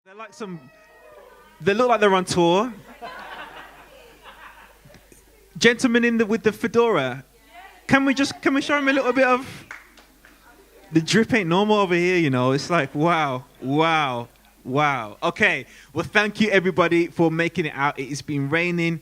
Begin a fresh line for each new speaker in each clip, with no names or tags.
They're like they look like they're on tour. Gentlemen with the fedora. Can we show them a little bit of, the drip ain't normal over here, you know. It's like, wow, wow, wow. Okay, well, thank you everybody for making it out. It's been raining.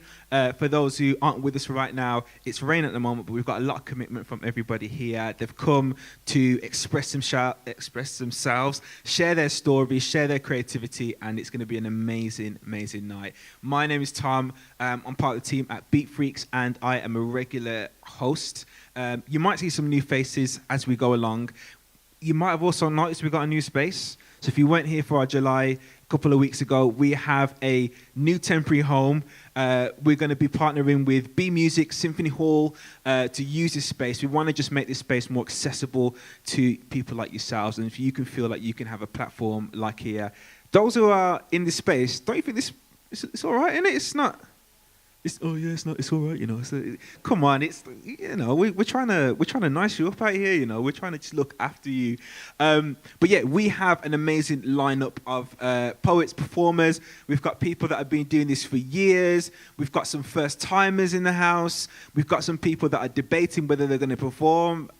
For those who aren't with us right now, it's raining at the moment, but we've got a lot of commitment from everybody here. They've come to express themselves, share their stories, share their creativity, and it's going to be an amazing, amazing night. My name is Tom. I'm part of the team at Beat Freaks, and I am a regular host. You might see some new faces as we go along. You might have also noticed we've got a new space. So if you weren't here for our July a couple of weeks ago, we have a new temporary home. We're going to be partnering with B Music Symphony Hall to use this space. We want to just make this space more accessible to people like yourselves. And if you can feel like you can have a platform like here, those who are in this space, don't you think it's all right, isn't it? It's not. It's all right, you know. Come on, we're trying to nice you up out here, you know. We're trying to just look after you. But yeah, we have an amazing lineup of poets, performers. We've got people that have been doing this for years. We've got some first timers in the house. We've got some people that are debating whether they're going to perform.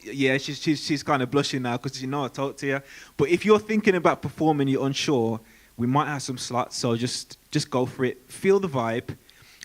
Yeah, she's kind of blushing now because I talked to you. But if you're thinking about performing, you're unsure, we might have some slots. So just go for it. Feel the vibe.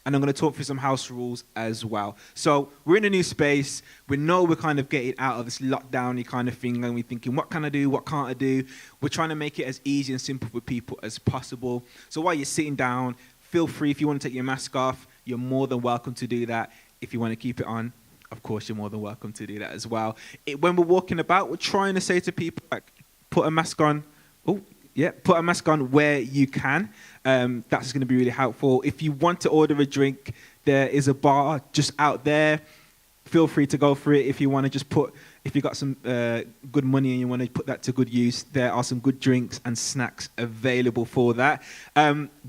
And I'm going to talk through some house rules as well. So we're in a new space. We know we're kind of getting out of this lockdown-y kind of thing, and we're thinking, what can I do? What can't I do? We're trying to make it as easy and simple for people as possible. So while you're sitting down, feel free. If you want to take your mask off, you're more than welcome to do that. If you want to keep it on, of course, you're more than welcome to do that as well. When we're walking about, we're trying to say to people, like, put a mask on. Oh, yeah, put a mask on where you can. That's going to be really helpful. If you want to order a drink, there is a bar just out there. Feel free to go for it. If you want to if you got some good money and you want to put that to good use, there are some good drinks and snacks available for that.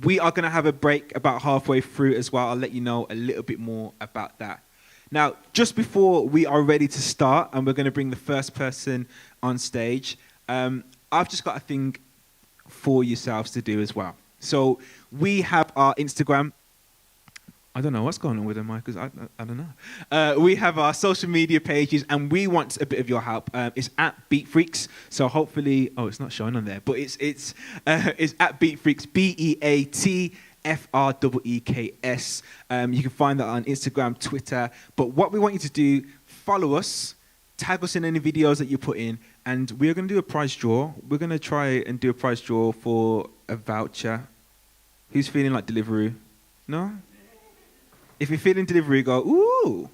We are going to have a break about halfway through as well. I'll let you know a little bit more about that. Now, just before we are ready to start, and we're going to bring the first person on stage, I've just got a thing for yourselves to do as well. So we have our Instagram. I don't know what's going on with them, Mike, because I don't know. We have our social media pages, and we want a bit of your help. It's at Beat Freaks. So hopefully, it's not showing on there, but it's at Beat Freaks, BEATFREEKS. You can find that on Instagram, Twitter. But what we want you to do, follow us, tag us in any videos that you put in, and we're going to do a prize draw. We're going to try and do a prize draw for a voucher. Who's feeling like Deliveroo? No? If you're feeling Deliveroo, go, ooh.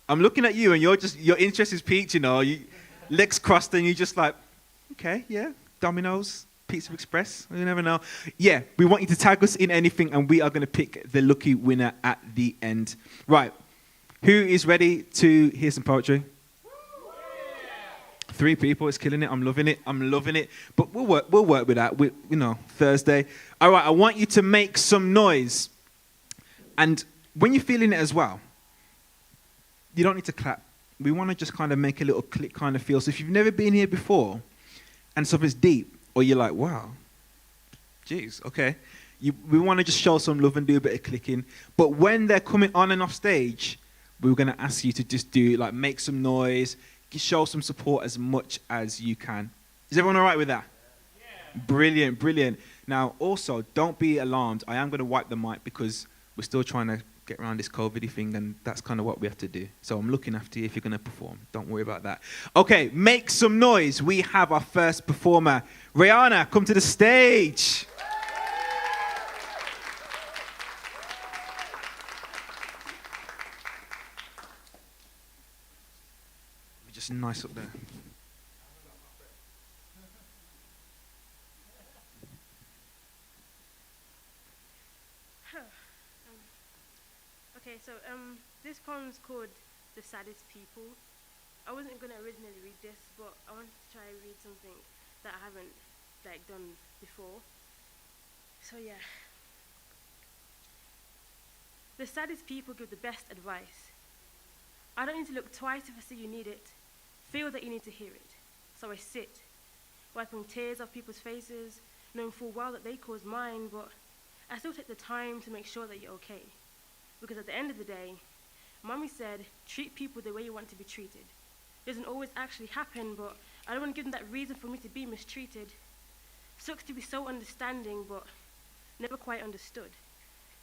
I'm looking at you, and your interest is piqued, you know. Legs crossed, and you're just like, okay, yeah, Domino's, Pizza Express, you never know. Yeah, we want you to tag us in anything, and we are going to pick the lucky winner at the end. Right. Who is ready to hear some poetry? 3 people, it's killing it. I'm loving it. But we'll work with that. Thursday. All right, I want you to make some noise. And when you're feeling it as well, you don't need to clap. We want to just kind of make a little click kind of feel. So if you've never been here before and something's deep, or you're like, wow, geez, okay. We want to just show some love and do a bit of clicking. But when they're coming on and off stage, we're going to ask you to just make some noise, show some support as much as you can. Is everyone all right with that? Yeah. Brilliant. Now, also, don't be alarmed. I am going to wipe the mic because we're still trying to get around this COVID thing, and that's kind of what we have to do. So I'm looking after you if you're going to perform. Don't worry about that. Okay, make some noise. We have our first performer. Rihanna, come to the stage. Just nice up there.
Okay, so this poem's called "The Saddest People." I wasn't gonna originally read this, but I wanted to try and read something that I haven't done before. So yeah, the saddest people give the best advice. I don't need to look twice if I see you need it. Feel that you need to hear it. So I sit, wiping tears off people's faces, knowing full well that they caused mine, but I still take the time to make sure that you're okay. Because at the end of the day, Mommy said, treat people the way you want to be treated. It doesn't always actually happen, but I don't want to give them that reason for me to be mistreated. Sucks to be so understanding, but never quite understood.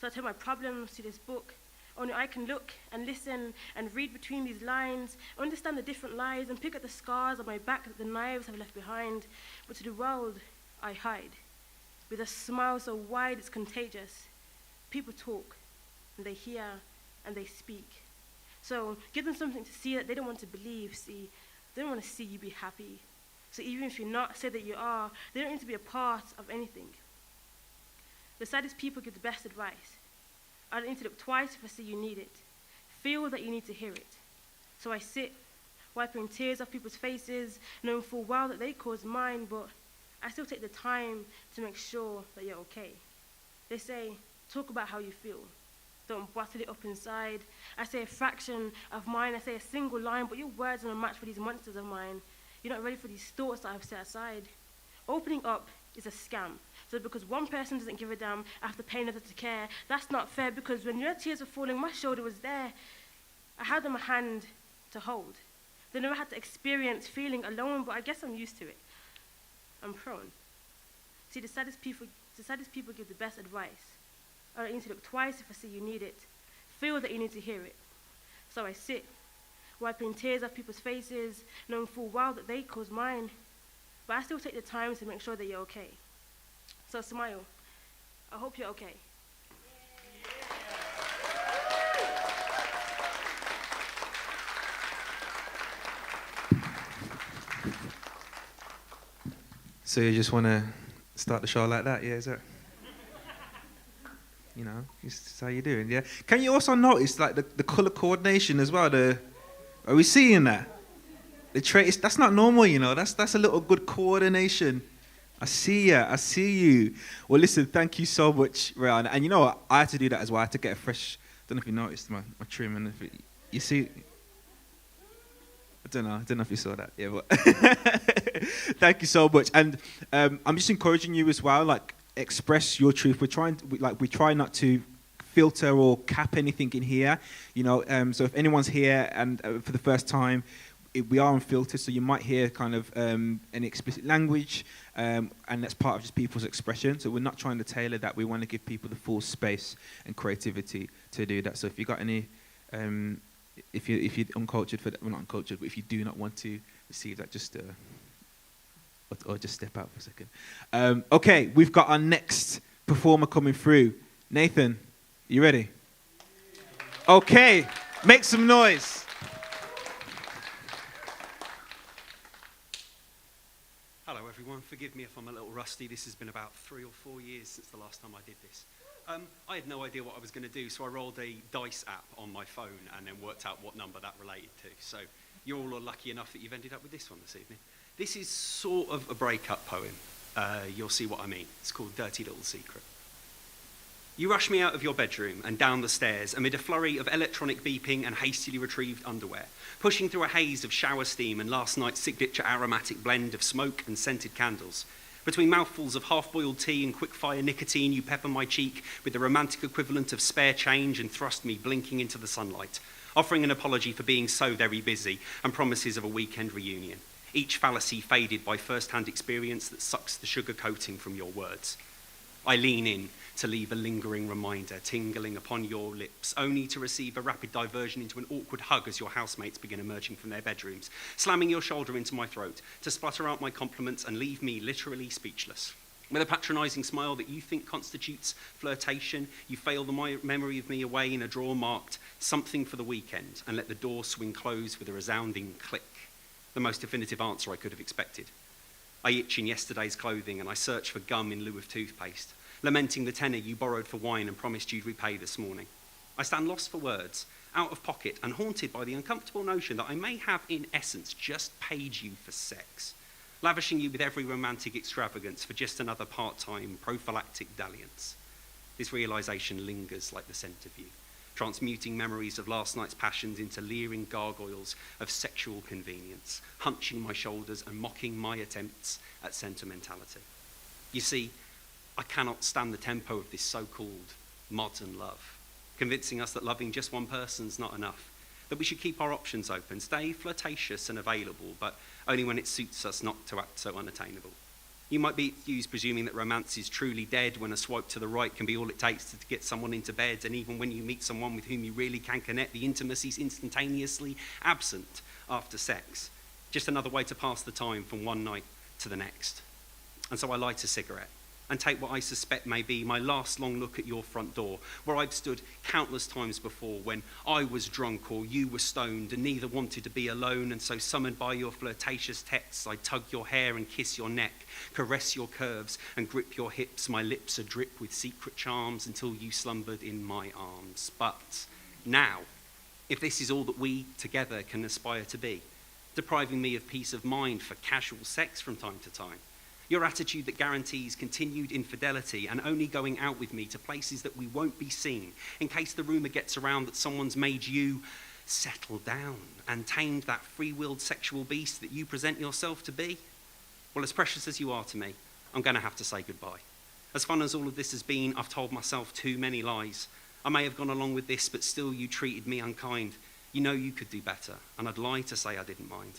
So I tell my problems to this book. Only I can look and listen and read between these lines, understand the different lies, and pick at the scars on my back that the knives have left behind. But to the world, I hide. With a smile so wide it's contagious. People talk, and they hear, and they speak. So give them something to see that they don't want to believe. See, they don't want to see you be happy. So even if you're not, say that you are. They don't need to be a part of anything. The saddest people give the best advice. I don't need to look twice if I see you need it. Feel that you need to hear it. So I sit, wiping tears off people's faces, knowing full well that they caused mine, but I still take the time to make sure that you're okay. They say, talk about how you feel. Don't bottle it up inside. I say a fraction of mine. I say a single line, but your words are a match for these monsters of mine. You're not ready for these thoughts that I've set aside. Opening up is a scam. So because one person doesn't give a damn after paying others to care, that's not fair, because when your tears were falling, my shoulder was there. I had them a hand to hold. They never had to experience feeling alone, but I guess I'm used to it. I'm prone. See, the saddest people give the best advice. I don't need to look twice if I see you need it. Feel that you need to hear it. So I sit, wiping tears off people's faces, knowing full well that they caused mine. But I still take the time to make sure that you're okay. So smile. I hope you're okay.
So you just want to start the show like that, yeah? Is that? You know, this is how you're doing, yeah? Can you also notice, like, the colour coordination as well? Are we seeing that? The traits, that's not normal, you know. That's a little good coordination. I see you. Well, listen, thank you so much, Ryan. And you know what? I had to do that as well. I had to get a fresh, I don't know if you noticed my trim. And you see, I don't know if you saw that. Yeah, but thank you so much. And I'm just encouraging you as well, like, express your truth. We try not to filter or cap anything in here, you know. So if anyone's here and for the first time, we are unfiltered, so you might hear kind of any explicit language, and that's part of just people's expression. So we're not trying to tailor that. We want to give people the full space and creativity to do that. So if you got any, if you're uncultured for that, well, not uncultured, but if you do not want to receive that, just or just step out for a second. Okay, we've got our next performer coming through. Nathan, you ready? Okay, make some noise.
Hello everyone, forgive me if I'm a little rusty. This has been about 3 or 4 years since the last time I did this. I had no idea what I was going to do, so I rolled a dice app on my phone and then worked out what number that related to. So you're all lucky enough that you've ended up with this one this evening. This is sort of a breakup poem. You'll see what I mean. It's called Dirty Little Secret. You rush me out of your bedroom and down the stairs amid a flurry of electronic beeping and hastily retrieved underwear, pushing through a haze of shower steam and last night's signature aromatic blend of smoke and scented candles. Between mouthfuls of half-boiled tea and quick-fire nicotine, you pepper my cheek with the romantic equivalent of spare change and thrust me blinking into the sunlight, offering an apology for being so very busy and promises of a weekend reunion, each fallacy faded by first-hand experience that sucks the sugar coating from your words. I lean in to leave a lingering reminder tingling upon your lips, only to receive a rapid diversion into an awkward hug as your housemates begin emerging from their bedrooms, slamming your shoulder into my throat to sputter out my compliments and leave me literally speechless. With a patronising smile that you think constitutes flirtation, you fail the memory of me away in a drawer marked "something for the weekend" and let the door swing closed with a resounding click. The most definitive answer I could have expected. I itch in yesterday's clothing and I search for gum in lieu of toothpaste, lamenting the tenner you borrowed for wine and promised you'd repay this morning. I stand lost for words, out of pocket and haunted by the uncomfortable notion that I may have, in essence, just paid you for sex, lavishing you with every romantic extravagance for just another part-time prophylactic dalliance. This realisation lingers like the scent of you, transmuting memories of last night's passions into leering gargoyles of sexual convenience, hunching my shoulders and mocking my attempts at sentimentality. You see, I cannot stand the tempo of this so-called modern love, convincing us that loving just one person's not enough, that we should keep our options open, stay flirtatious and available, but only when it suits us, not to act so unattainable. You might be accused presuming that romance is truly dead when a swipe to the right can be all it takes to get someone into bed, and even when you meet someone with whom you really can connect, the intimacy's instantaneously absent after sex. Just another way to pass the time from one night to the next. And so I light a cigarette and take what I suspect may be my last long look at your front door, where I've stood countless times before when I was drunk or you were stoned and neither wanted to be alone, and so summoned by your flirtatious texts, I tug your hair and kiss your neck, caress your curves and grip your hips, my lips adrip with secret charms until you slumbered in my arms. But now, if this is all that we together can aspire to be, depriving me of peace of mind for casual sex from time to time, your attitude that guarantees continued infidelity and only going out with me to places that we won't be seen in case the rumour gets around that someone's made you settle down and tamed that free-willed sexual beast that you present yourself to be. Well, as precious as you are to me, I'm going to have to say goodbye. As fun as all of this has been, I've told myself too many lies. I may have gone along with this, but still you treated me unkind. You know you could do better, and I'd lie to say I didn't mind.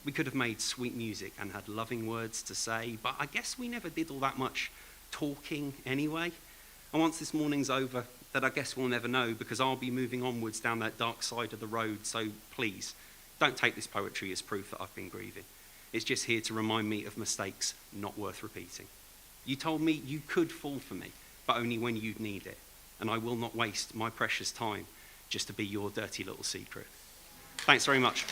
We could have made sweet music and had loving words to say, but I guess we never did all that much talking anyway. And once this morning's over, that I guess we'll never know, because I'll be moving onwards down that dark side of the road. So please, don't take this poetry as proof that I've been grieving. It's just here to remind me of mistakes not worth repeating. You told me you could fall for me, but only when you'd need it. And I will not waste my precious time just to be your dirty little secret. Thanks very much.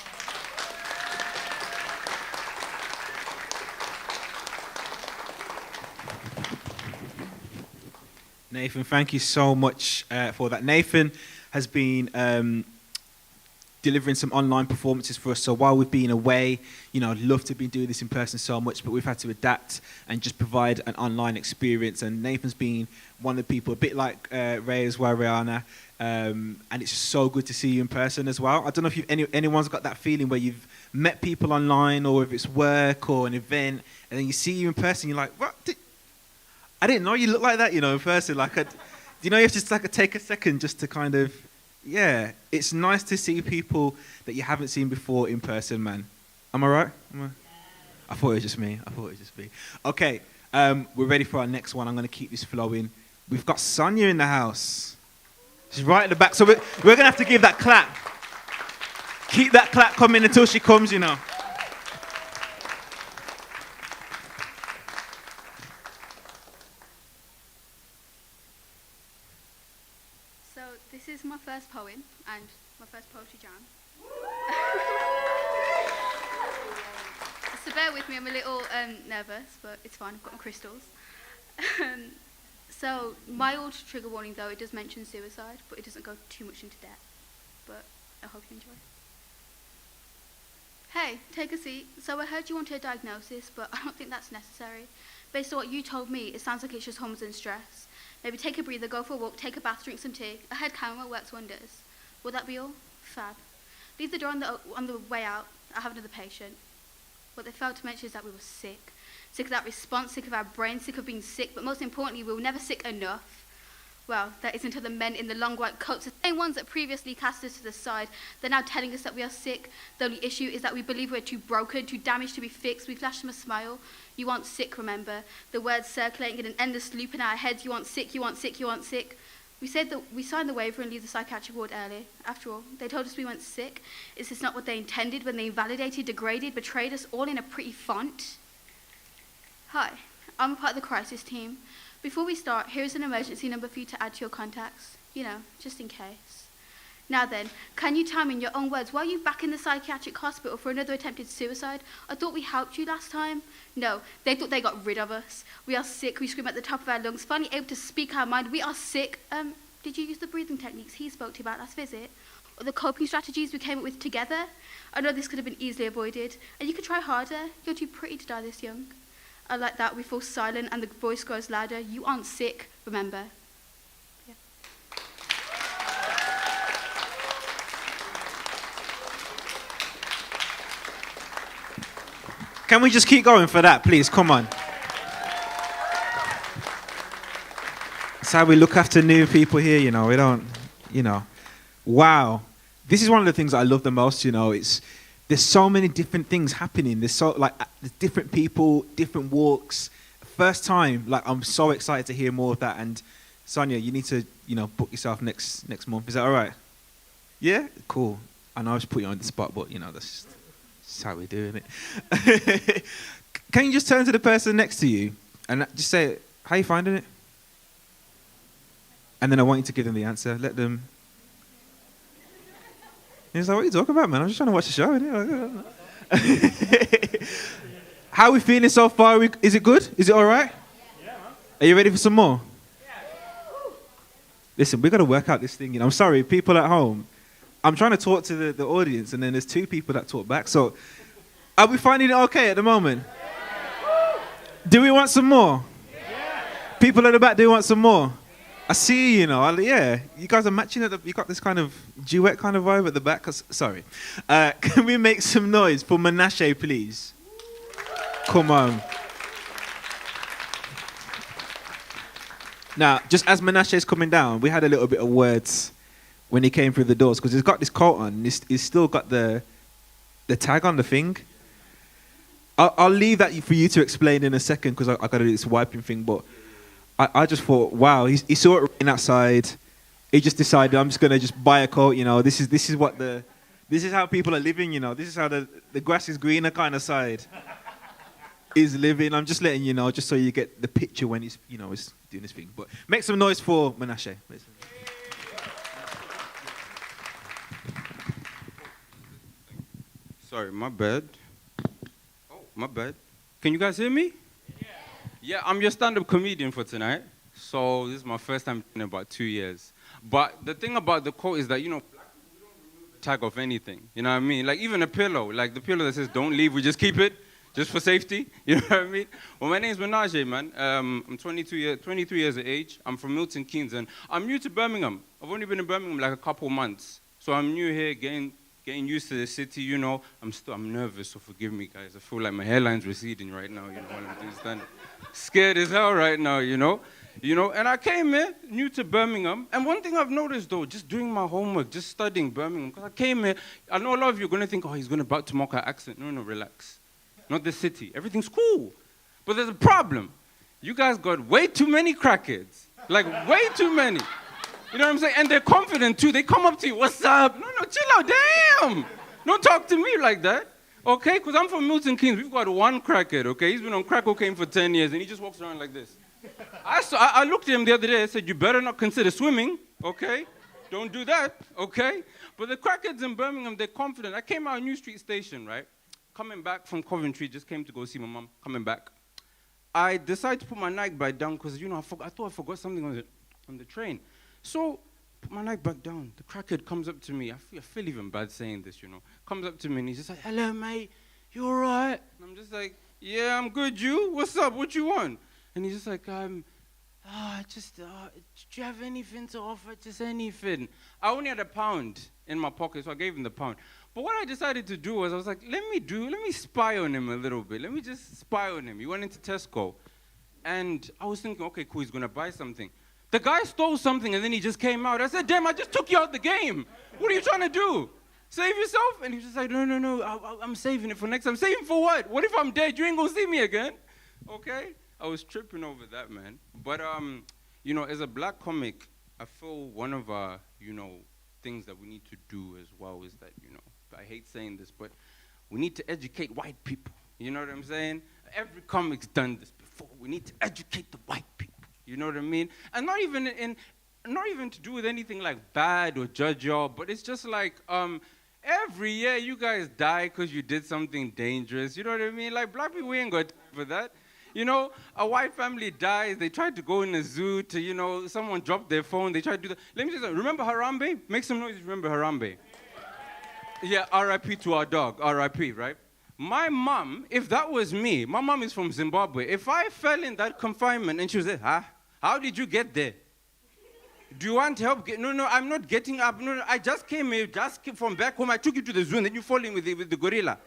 Nathan, thank you so much for that. Nathan has been delivering some online performances for us. So while we've been away, I'd love to be doing this in person so much, but we've had to adapt and just provide an online experience. And Nathan's been one of the people, a bit like Ray as well, Rihanna. And it's so good to see you in person as well. I don't know if anyone's got that feeling where you've met people online, or if it's work or an event, and then you see you in person, you're like, what? I didn't know you look like that, in person. You have to just take a second just to kind of, it's nice to see people that you haven't seen before in person, man. Am I right? I thought it was just me. Okay, we're ready for our next one. I'm going to keep this flowing. We've got Sonia in the house. She's right at the back. So we're going to have to give that clap. Keep that clap coming until she comes,
So this is my first poem and my first poetry jam. So bear with me, I'm a little nervous, but it's fine, I've got my crystals. So my old trigger warning though, it does mention suicide, but it doesn't go too much into depth. But I hope you enjoy. Hey, take a seat. So I heard you wanted a diagnosis, but I don't think that's necessary. Based on what you told me, it sounds like it's just hummus and stress. Maybe take a breather, go for a walk, take a bath, drink some tea. A head camera works wonders. Will that be all? Fab. Leave the door on the way out. I have another patient. What they failed to mention is that we were sick. Sick of that response, sick of our brains, sick of being sick, but most importantly, we were never sick enough. Well, that isn't until the men in the long white coats, the same ones that previously cast us to the side, they're now telling us that we are sick. The only issue is that we believe we're too broken, too damaged to be fixed. We flash them a smile. You aren't sick, remember. The words circulating in an endless loop in our heads. You aren't sick, you aren't sick, you aren't sick. We said that we signed the waiver and leave the psychiatric ward early. After all, they told us we weren't sick. Is this not what they intended when they invalidated, degraded, betrayed us all in a pretty font? Hi, I'm a part of the crisis team. Before we start, here's an emergency number for you to add to your contacts. Just in case. Now then, can you tell me in your own words, why are you back in the psychiatric hospital for another attempted suicide? I thought we helped you last time. No, they thought they got rid of us. We are sick, we scream at the top of our lungs, finally able to speak our mind. We are sick. Did you use the breathing techniques he spoke to you about last visit? Or the coping strategies we came up with together? I know this could have been easily avoided. And you could try harder. You're too pretty to die this young. I like that we fall silent and the voice grows louder. You aren't sick, remember. Yeah.
Can we just keep going for that, please? Come on. That's how we look after new people here, you know. We don't, you know. Wow. This is one of the things I love the most, you know. There's so many different things happening. There's different people, different walks. First time, like, I'm so excited to hear more of that. And Sonia, you need to, you know, book yourself next month. Is that all right? Yeah? Cool. I know I just put you on the spot, but, you know, that's how we're doing it. Can you just turn to the person next to you and just say, how you finding it? And then I want you to give them the answer. Let them... He's like, what are you talking about, man? I'm just trying to watch the show. How are we feeling so far? Is it good? Is it all right? Yeah, man. Are you ready for some more? Yeah. Listen, we've got to work out this thing. You know, I'm sorry, people at home. I'm trying to talk to the audience, and then there's two people that talk back. So, are we finding it okay at the moment? Yeah. Do we want some more? Yeah. People at the back, do you want some more? I see, you know, yeah. You guys are matching it. You got this kind of duet kind of vibe at the back. Sorry. Can we make some noise for Menashe, please? Come on. Now, just as Menashe is coming down, we had a little bit of words when he came through the doors, because he's got this coat on. He's still got the tag on the thing. I'll leave that for you to explain in a second, because I got to do this wiping thing, but I just thought, wow, he saw it rain outside. He just decided, I'm just gonna just buy a coat. You know, this is how people are living. You know, this is how the grass is greener kind of side is living. I'm just letting you know, just so you get the picture when he's, you know, he's doing this thing. But make some noise for Menashe.
Sorry, my bad. Oh, my bad. Can you guys hear me? Yeah, I'm your stand-up comedian for tonight. So this is my first time in about 2 years. But the thing about the quote is that, you know, we don't remove the tag of anything. You know what I mean? Like even a pillow, like the pillow that says don't leave, we just keep it, just for safety. You know what I mean? Well, my name's Menashe, man. I'm 23 years of age. I'm from Milton Keynes, and I'm new to Birmingham. I've only been in Birmingham like a couple months. So I'm new here, getting used to the city, you know. I'm nervous, so forgive me, guys. I feel like my hairline's receding right now, you know, while I'm doing stand-up. Scared as hell right now, you know. And I came here, new to Birmingham, and one thing I've noticed, though, just doing my homework, just studying Birmingham, because I came here, I know a lot of you are going to think, oh, he's going to back to mock our accent. No, relax. Not the city. Everything's cool. But there's a problem. You guys got way too many crackheads. Like, way too many. You know what I'm saying? And they're confident, too. They come up to you, what's up? No, chill out, damn. Don't talk to me like that, okay? Because I'm from Milton Keynes. We've got one crackhead, okay? He's been on crack cocaine for 10 years, and he just walks around like this. I looked at him the other day. I said, you better not consider swimming, okay? Don't do that, okay? But the crackheads in Birmingham, they're confident. I came out of New Street Station, right? Coming back from Coventry, just came to go see my mom, coming back. I decided to put my Nike bag down because, you know, I thought I forgot something on the train. So, put my Nike back down. The crackhead comes up to me. I feel even bad saying this, you know. Comes up to me and he's just like, hello, mate. You all right? And I'm just like, yeah, I'm good. You? What's up? What you want? And he's just like, do you have anything to offer? Just anything. I only had £1 in my pocket, so I gave him the £1. But what I decided to do was, I was like, let me spy on him a little bit. Let me just spy on him. He went into Tesco. And I was thinking, okay, cool, he's going to buy something. The guy stole something, and then he just came out. I said, damn, I just took you out the game. What are you trying to do? Save yourself? And he was just like, no, I'm saving it for next time. Saving for what? What if I'm dead? You ain't going to see me again. Okay? I was tripping over that, man. But, you know, as a black comic, I feel one of our, you know, things that we need to do as well is that, you know, I hate saying this, but we need to educate white people. You know what I'm saying? Every comic's done this before. We need to educate the white people. You know what I mean? And not even to do with anything like bad or judge y'all, but it's just like every year you guys die because you did something dangerous. You know what I mean? Like black people, we ain't got time for that. You know, a white family dies. They tried to go in a zoo to, you know, someone dropped their phone. They tried to do that. Let me just say, remember Harambe? Make some noise. Remember Harambe? Yeah, R.I.P. to our dog. R.I.P. Right? My mom, if that was me, my mom is from Zimbabwe. If I fell in that confinement and she was there, how did you get there? Do you want help? No, I'm not getting up. No, I just came here, from back home. I took you to the zoo and then you fall in with the gorilla.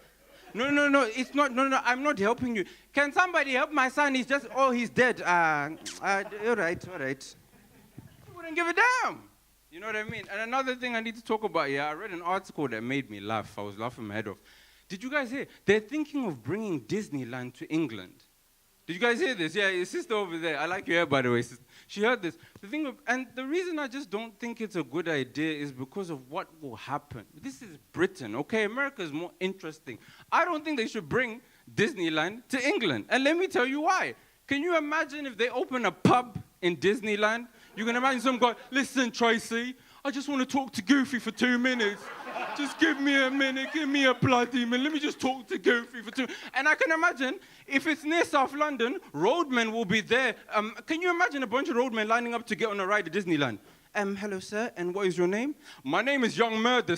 No, it's not. No, I'm not helping you. Can somebody help my son? He's dead. All right. I wouldn't give a damn. You know what I mean? And another thing I need to talk about, I read an article that made me laugh. I was laughing my head off. Did you guys hear? They're thinking of bringing Disneyland to England. Did you guys hear this? Yeah, your sister over there. I like your hair, by the way. She heard this. And the reason I just don't think it's a good idea is because of what will happen. This is Britain, okay? America is more interesting. I don't think they should bring Disneyland to England. And let me tell you why. Can you imagine if they open a pub in Disneyland? You can imagine some guy, listen, Tracy, I just want to talk to Goofy for 2 minutes. Just give me a minute, give me a bloody minute. Let me just talk to Goofy for 2 minutes. And I can imagine, if it's near South London, roadmen will be there. Can you imagine a bunch of roadmen lining up to get on a ride at Disneyland? Hello, sir, and what is your name? My name is Young Murder.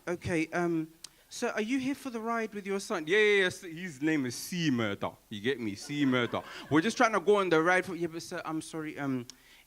Okay, sir, are you here for the ride with your son? Yeah, his name is C Murder. You get me? C Murder. We're just trying to go on the ride for... Yeah, but sir, I'm sorry,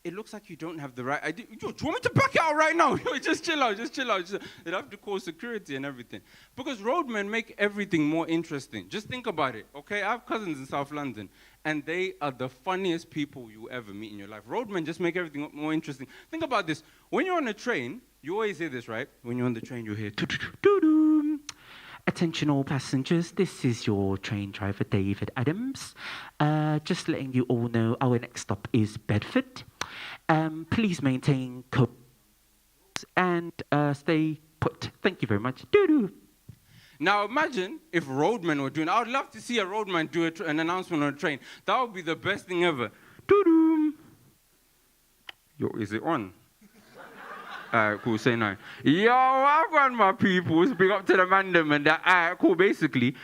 it looks like you don't have the right... Do you want me to back out right now? Just chill out. They'd have to call security and everything. Because roadmen make everything more interesting. Just think about it, okay? I have cousins in South London, and they are the funniest people you ever meet in your life. Roadmen just make everything more interesting. Think about this. When you're on a train, you always hear this, right? When you're on the train, you hear... doo-doo-doo-doo. Attention all passengers, this is your train driver, David Adams. Just letting you all know our next stop is Bedford. Please maintain and stay put. Thank you very much. Doo-doo. Now imagine if roadmen were doing... I would love to see a roadman do an announcement on a train. That would be the best thing ever. Doo-doo. Yo, is it on? Alright, cool, say no. Yo, I've got my people. Big up to the man them and that. Alright, cool, basically.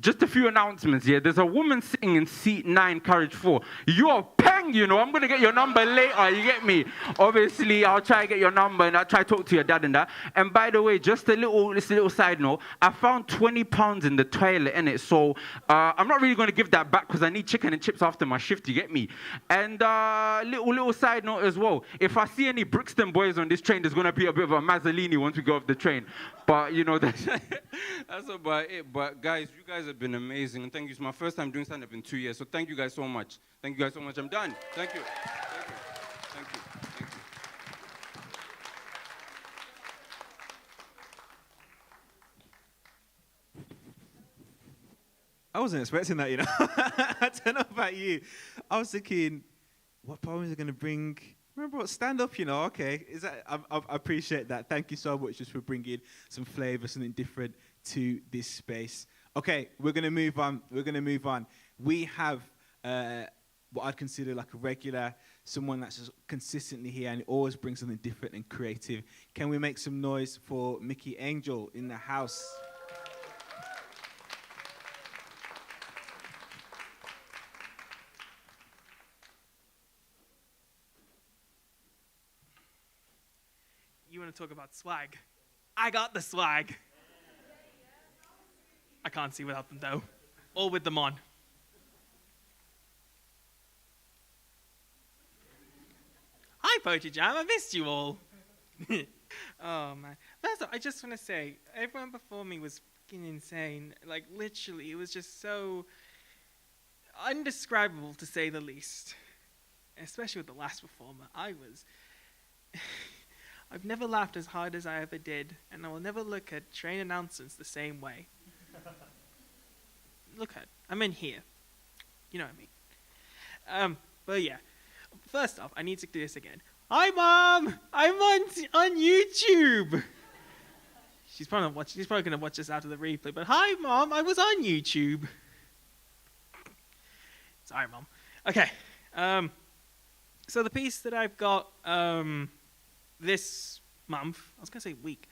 Just a few announcements here. There's a woman sitting in seat 9, carriage 4. You're peng, you know. I'm going to get your number later, you get me? Obviously, I'll try to get your number and I'll try to talk to your dad and that. And by the way, just a little side note. I found £20 in the toilet, innit? So, I'm not really going to give that back because I need chicken and chips after my shift, you get me? And little side note as well. If I see any Brixton boys on this train, there's going to be a bit of a Mazzolini once we go off the train. But, you know, that's about it. But guys, you guys have been amazing, and thank you. It's my first time doing stand-up in 2 years, so thank you guys so much. Thank you guys so much. I'm done. Thank you. Thank you.
I wasn't expecting that, you know. I don't know about you. I was thinking, what poems are going to bring? Remember what stand-up, you know? Okay, is that? I appreciate that. Thank you so much just for bringing some flavour, something different to this space. Okay, we're going to move on. We have what I'd consider like a regular, someone that's just consistently here and always brings something different and creative. Can we make some noise for Mickey Angel in the house?
You want to talk about swag? I got the swag. I can't see without them though, or with them on. Hi Poetry Jam, I missed you all. Oh man. First off, I just want to say, everyone before me was fucking insane. Like literally, it was just so indescribable to say the least. Especially with the last performer. I've never laughed as hard as I ever did, and I will never look at train announcements the same way. I'm in here. You know what I mean. But yeah. First off, I need to do this again. Hi, Mom! I'm on YouTube! She's probably going to watch this after the replay, but hi, Mom! I was on YouTube! Sorry, Mom. Okay. So the piece that I've got this month, I was going to say week.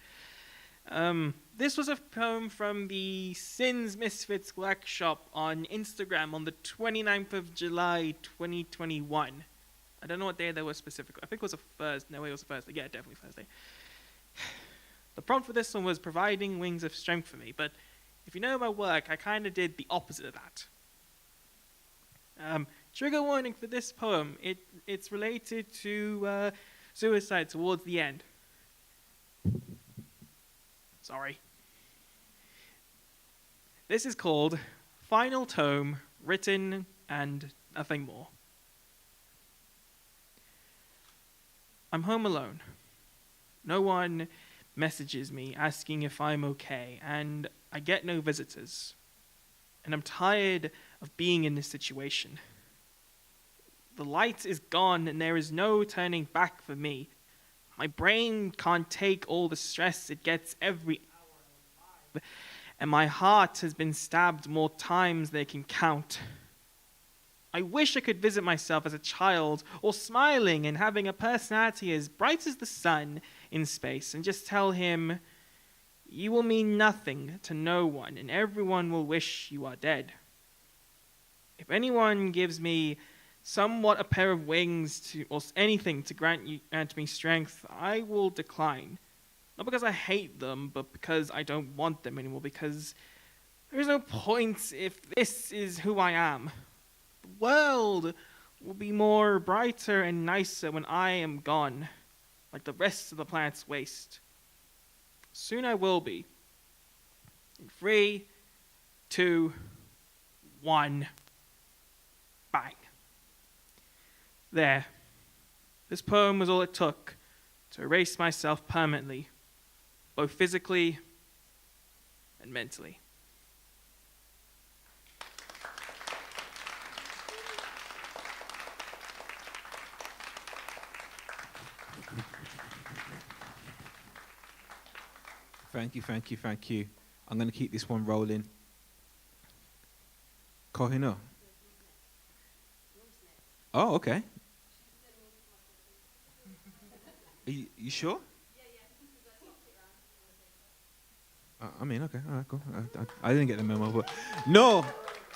This was a poem from the Sins Misfits workshop on Instagram on the 29th of July, 2021. I don't know what day they were specifically. I think it was a Thursday. No, it was a Thursday. Yeah, definitely Thursday. The prompt for this one was providing wings of strength for me, but if you know my work, I kind of did the opposite of that. Trigger warning for this poem. It's related to suicide towards the end. Sorry. This is called Final Tome, Written and Nothing More. I'm home alone. No one messages me asking if I'm okay, and I get no visitors. And I'm tired of being in this situation. The light is gone and there is no turning back for me. My brain can't take all the stress it gets every hour, and my heart has been stabbed more times than I can count. I wish I could visit myself as a child, or smiling and having a personality as bright as the sun in space, and just tell him, "You will mean nothing to no one, and everyone will wish you are dead." If anyone gives me somewhat a pair of wings or anything to grant me strength, I will decline. Not because I hate them, but because I don't want them anymore, because there is no point if this is who I am. The world will be more brighter and nicer when I am gone, like the rest of the planet's waste. Soon I will be. In 3, 2, 1, bang. There. This poem was all it took to erase myself permanently, both physically and mentally.
Thank you, thank you, thank you. I'm going to keep this one rolling. Kohino. Oh, okay. Are you sure? I mean, okay, all right, cool. I didn't get the memo, but no.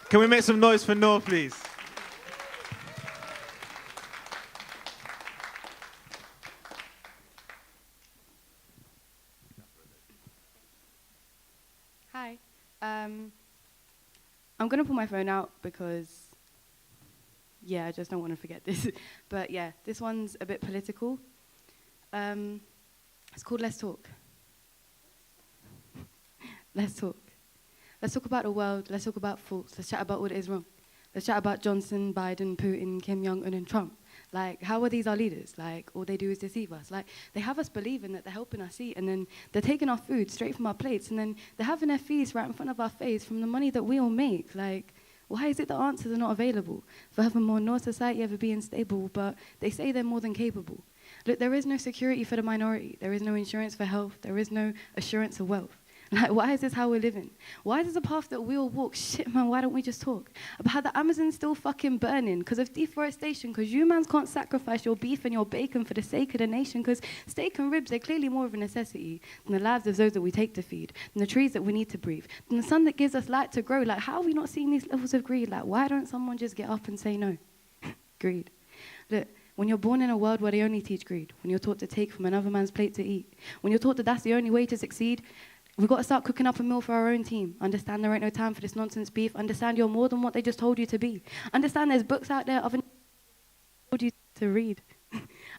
Can we make some noise for No, please?
Hi. I'm going to pull my phone out because, I just don't want to forget this. But this one's a bit political. It's called Let's Talk. Let's talk. Let's talk about the world. Let's talk about faults. Let's chat about what is wrong. Let's chat about Johnson, Biden, Putin, Kim Jong-un, and Trump. Like, how are these our leaders? Like, all they do is deceive us. Like, they have us believing that they're helping us eat, and then they're taking our food straight from our plates, and then they're having their feast right in front of our face from the money that we all make. Like, why is it the answers are not available? Furthermore, nor society ever being stable, but they say they're more than capable. Look, there is no security for the minority. There is no insurance for health. There is no assurance of wealth. Like, why is this how we're living? Why is this a path that we all walk? Shit, man, why don't we just talk about how the Amazon's still fucking burning because of deforestation, because you mans can't sacrifice your beef and your bacon for the sake of the nation, because steak and ribs, they're clearly more of a necessity than the lives of those that we take to feed, than the trees that we need to breathe, than the sun that gives us light to grow. Like, how are we not seeing these levels of greed? Like, why don't someone just get up and say no? Greed. Look, when you're born in a world where they only teach greed, when you're taught to take from another man's plate to eat, when you're taught that that's the only way to succeed, we've got to start cooking up a meal for our own team. Understand there ain't no time for this nonsense beef. Understand you're more than what they just told you to be. Understand there's books out there other told you to read.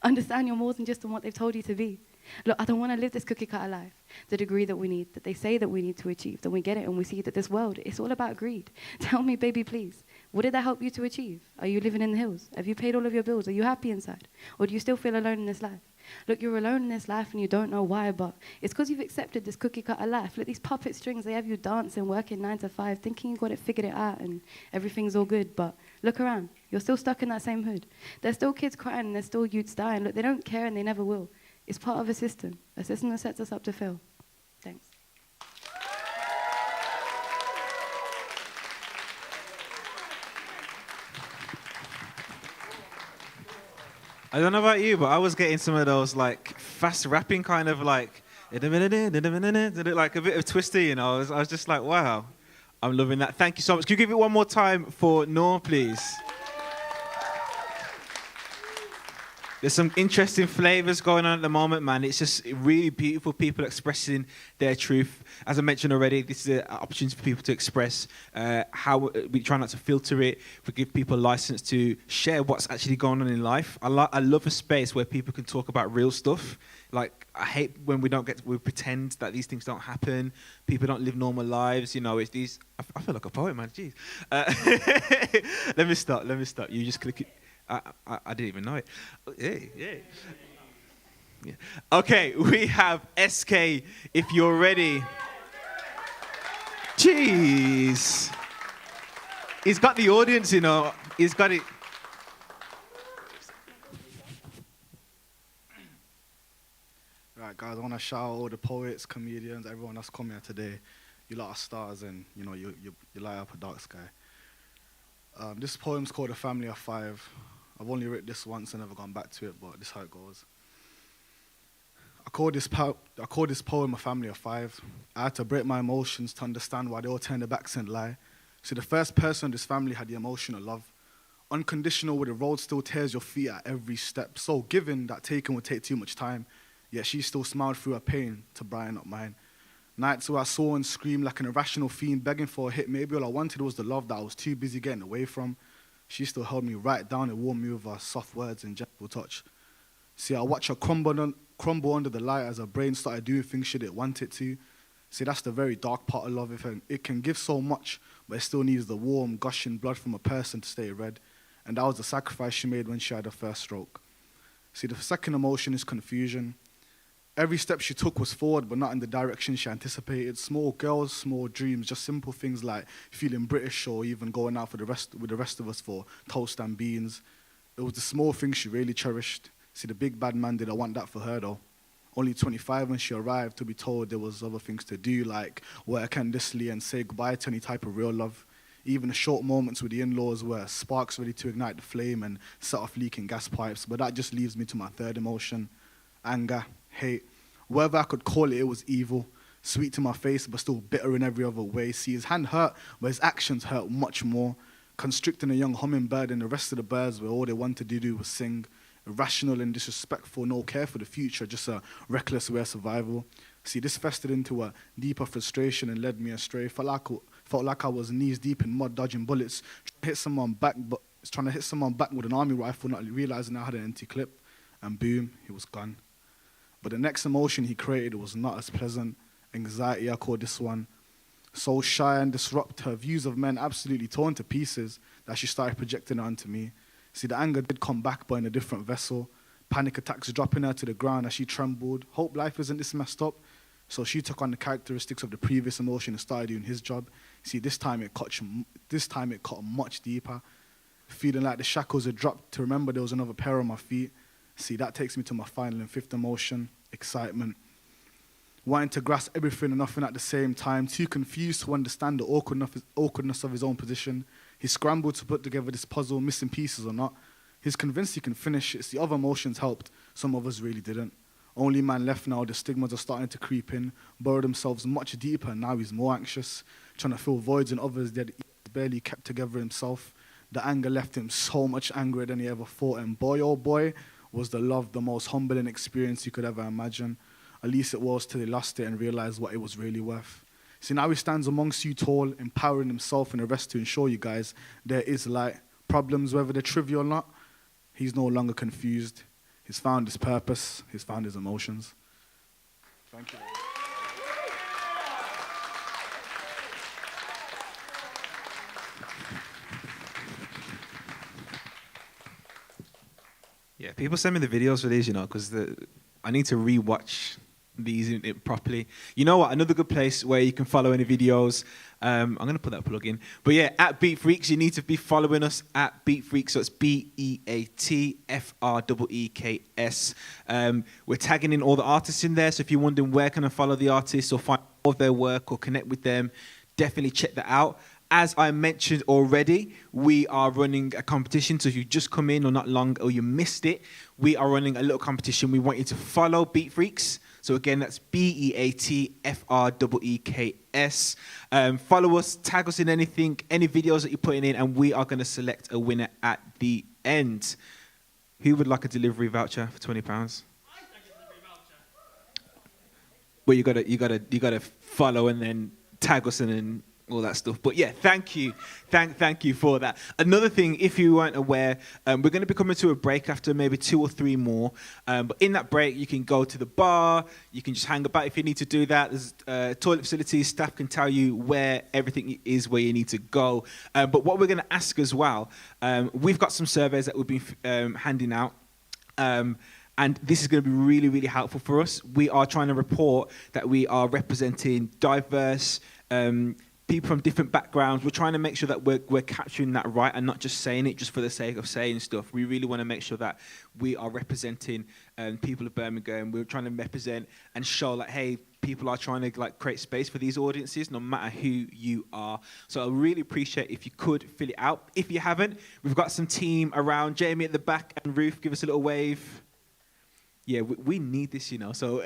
Understand you're more than just what they've told you to be. Look, I don't want to live this cookie cutter life, the degree that we need, that they say that we need to achieve, then we get it and we see that this world, it's all about greed. Tell me, baby, please, what did that help you to achieve? Are you living in the hills? Have you paid all of your bills? Are you happy inside? Or do you still feel alone in this life? Look, you're alone in this life and you don't know why, but it's because you've accepted this cookie cutter life. Look, these puppet strings, they have you dancing, working 9 to 5, thinking you got it figured it out and everything's all good, but look around. You're still stuck in that same hood. There's still kids crying and there's still youths dying. Look, they don't care and they never will. It's part of a system that sets us up to fail. Thanks.
I don't know about you, but I was getting some of those like fast rapping kind of like a bit of twister, you know. I was just like, wow, I'm loving that. Thank you so much. Can you give it one more time for Noor, please? There's some interesting flavors going on at the moment, man. It's just really beautiful people expressing their truth. As I mentioned already, this is an opportunity for people to express how we try not to filter it. We give people license to share what's actually going on in life. I love a space where people can talk about real stuff. Like, I hate when we pretend that these things don't happen. People don't live normal lives. You know, it's these. I feel like a poet, man. Jeez. Let me stop. You just click it. I didn't even know it. Yeah. Okay, we have SK, if you're ready. Jeez. He's got the audience, you know. He's got it.
Right, guys, I want to shout out all the poets, comedians, everyone that's come here today. You lot are stars, and, you know, you light up a dark sky. This poem's called A Family of Five. I've only read this once and never gone back to it, but this is how it goes. I call this poem A Family of Five. I had to break my emotions to understand why they all turned their backs and lie. See, the first person in this family had the emotional love. Unconditional, where the road still tears your feet at every step. So giving that taking would take too much time, yet she still smiled through her pain to brighten up mine. Nights where I saw and screamed like an irrational fiend, begging for a hit. Maybe all I wanted was the love that I was too busy getting away from. She still held me right down and warmed me with her soft words and gentle touch. See, I watched her crumble under the light as her brain started doing things she didn't want it to. See, that's the very dark part of love. It can give so much, but it still needs the warm, gushing blood from a person to stay red. And that was the sacrifice she made when she had her first stroke. See, the second emotion is confusion. Every step she took was forward, but not in the direction she anticipated. Small girls, small dreams, just simple things like feeling British or even going out with the rest of us for toast and beans. It was the small things she really cherished. See, the big bad man didn't want that for her, though. Only 25 when she arrived to be told there was other things to do, like work endlessly and say goodbye to any type of real love. Even the short moments with the in-laws were sparks ready to ignite the flame and set off leaking gas pipes. But that just leaves me to my third emotion, anger, hate. Whatever I could call it, it was evil. Sweet to my face, but still bitter in every other way. See, his hand hurt, but his actions hurt much more. Constricting a young hummingbird and the rest of the birds where all they wanted to do was sing. Irrational and disrespectful, no care for the future, just a reckless way of survival. See, this festered into a deeper frustration and led me astray. Felt like I was knees deep in mud, dodging bullets, trying to hit someone back with an army rifle, not realizing I had an empty clip, and boom, he was gone. But the next emotion he created was not as pleasant. Anxiety, I call this one. So shy and disrupt, her views of men absolutely torn to pieces that she started projecting onto me. See, the anger did come back, but in a different vessel. Panic attacks dropping her to the ground as she trembled. Hope life isn't this messed up. So she took on the characteristics of the previous emotion and started doing his job. See, this time it cut much deeper. Feeling like the shackles had dropped to remember there was another pair on my feet. See, that takes me to my final and fifth emotion, excitement. Wanting to grasp everything and nothing at the same time, too confused to understand the awkwardness of his own position. He scrambled to put together this puzzle, missing pieces or not. He's convinced he can finish it. The other emotions helped, some of us really didn't. Only man left now, the stigmas are starting to creep in, burrow themselves much deeper, and now he's more anxious, trying to fill voids in others that he barely kept together himself. The anger left him so much angrier than he ever thought, and boy, oh boy, was the love the most humbling experience you could ever imagine. At least it was till he lost it and realized what it was really worth. See, now he stands amongst you tall, empowering himself and the rest to ensure you guys there is light. Problems, whether they're trivial or not, he's no longer confused. He's found his purpose. He's found his emotions. Thank you.
Yeah, people send me the videos for these, you know, because I need to rewatch these properly. You know what? Another good place where you can follow any videos. I'm going to put that plug in. But yeah, at Beat Freaks, you need to be following us at Beat Freaks. So it's BEATFREEKS. We're tagging in all the artists in there. So if you're wondering where can I follow the artists or find all of their work or connect with them, definitely check that out. As I mentioned already, we are running a competition. So if you just come in or not long or you missed it, we are running a little competition. We want you to follow Beat Freaks. So again, that's BEATFREEKS. Follow us, tag us in anything, any videos that you're putting in, and we are going to select a winner at the end. Who would like a delivery voucher for £20? Well, you gotta follow and then tag us and all that stuff. But yeah, thank you for that. Another thing, if you weren't aware, we're going to be coming to a break after maybe 2 or 3 more. But in that break, you can go to the bar, you can just hang about if you need to do that. There's toilet facilities, staff can tell you where everything is where you need to go. But what we're going to ask as well, we've got some surveys that we've been handing out. And this is going to be really, really helpful for us. We are trying to report that we are representing diverse people from different backgrounds. We're trying to make sure that we're capturing that right and not just saying it just for the sake of saying stuff. We really want to make sure that we are representing people of Birmingham. We're trying to represent and show that, hey, people are trying to create space for these audiences, no matter who you are. So I really appreciate if you could fill it out. If you haven't, we've got some team around. Jamie at the back and Ruth, give us a little wave. Yeah, we need this, so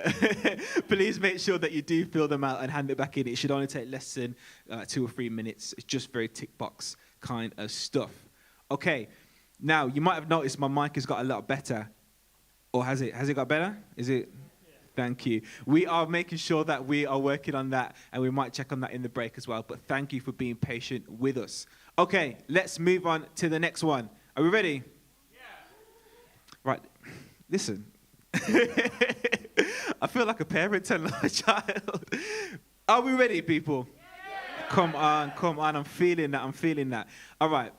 please make sure that you do fill them out and hand it back in. It should only take less than 2 or 3 minutes. It's just very tick box kind of stuff. Okay, now you might have noticed my mic has got a lot better. Or has it? Has it got better? Is it? Yeah. Thank you. We are making sure that we are working on that, and we might check on that in the break as well. But thank you for being patient with us. Okay, let's move on to the next one. Are we ready? Yeah. Right, listen. I feel like a parent telling a child. Are we ready, people? Yeah. Come on. I'm feeling that. All right.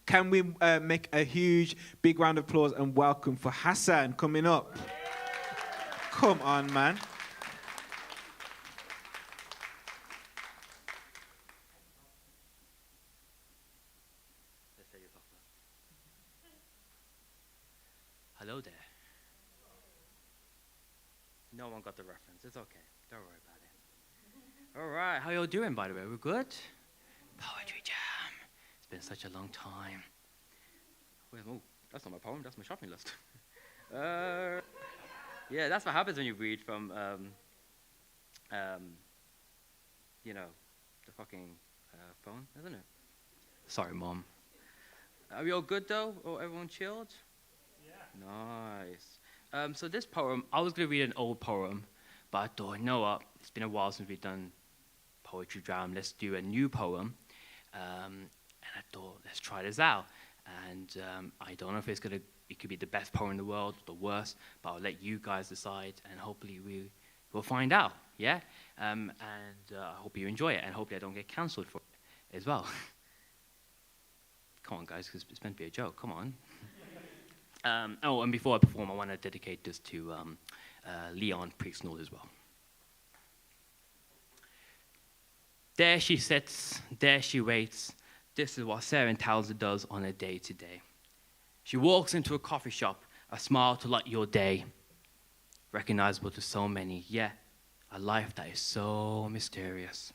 Can we make a huge, big round of applause and welcome for Hassan coming up? Yeah. Come on, man.
Hello there. No one got the reference. It's okay. Don't worry about it. All right. How y'all doing, by the way? We're good? Poetry Jam. It's been such a long time. Oh, that's not my poem. That's my shopping list. Yeah, that's what happens when you read from, the fucking phone, isn't it? Sorry, Mom. Are we all good, though? Or everyone chilled? Yeah. Nice. So this poem, I was going to read an old poem, but I thought, you know what? It's been a while since we've done Poetry Jam. Let's do a new poem. And I thought, let's try this out. And I don't know if it could be the best poem in the world, or the worst, but I'll let you guys decide, and hopefully we'll find out, yeah? And I hope you enjoy it, and hopefully I don't get cancelled for it as well. Come on, guys, because it's meant to be a joke. Come on. And before I perform, I want to dedicate this to Leon Priestnall as well. There she sits, there she waits. This is what Sarah Townsend does on a day-to-day. She walks into a coffee shop, a smile to light your day. Recognizable to so many, yeah, a life that is so mysterious.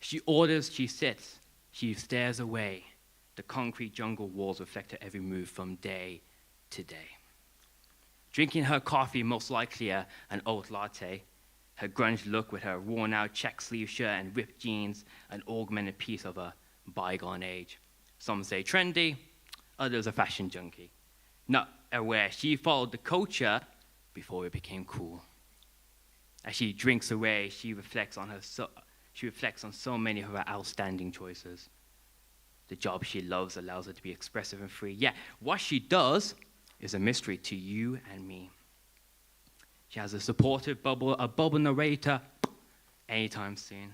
She orders, she sits, she stares away. The concrete jungle walls reflect her every move from day to day. Drinking her coffee, most likely an oat latte, her grunge look with her worn-out check sleeve shirt and ripped jeans, an augmented piece of a bygone age. Some say trendy, others a fashion junkie. Not aware she followed the culture before it became cool. As she drinks away, she reflects on so many of her outstanding choices. The job she loves allows her to be expressive and free. Yeah, what she does is a mystery to you and me. She has a supportive bubble narrator anytime soon.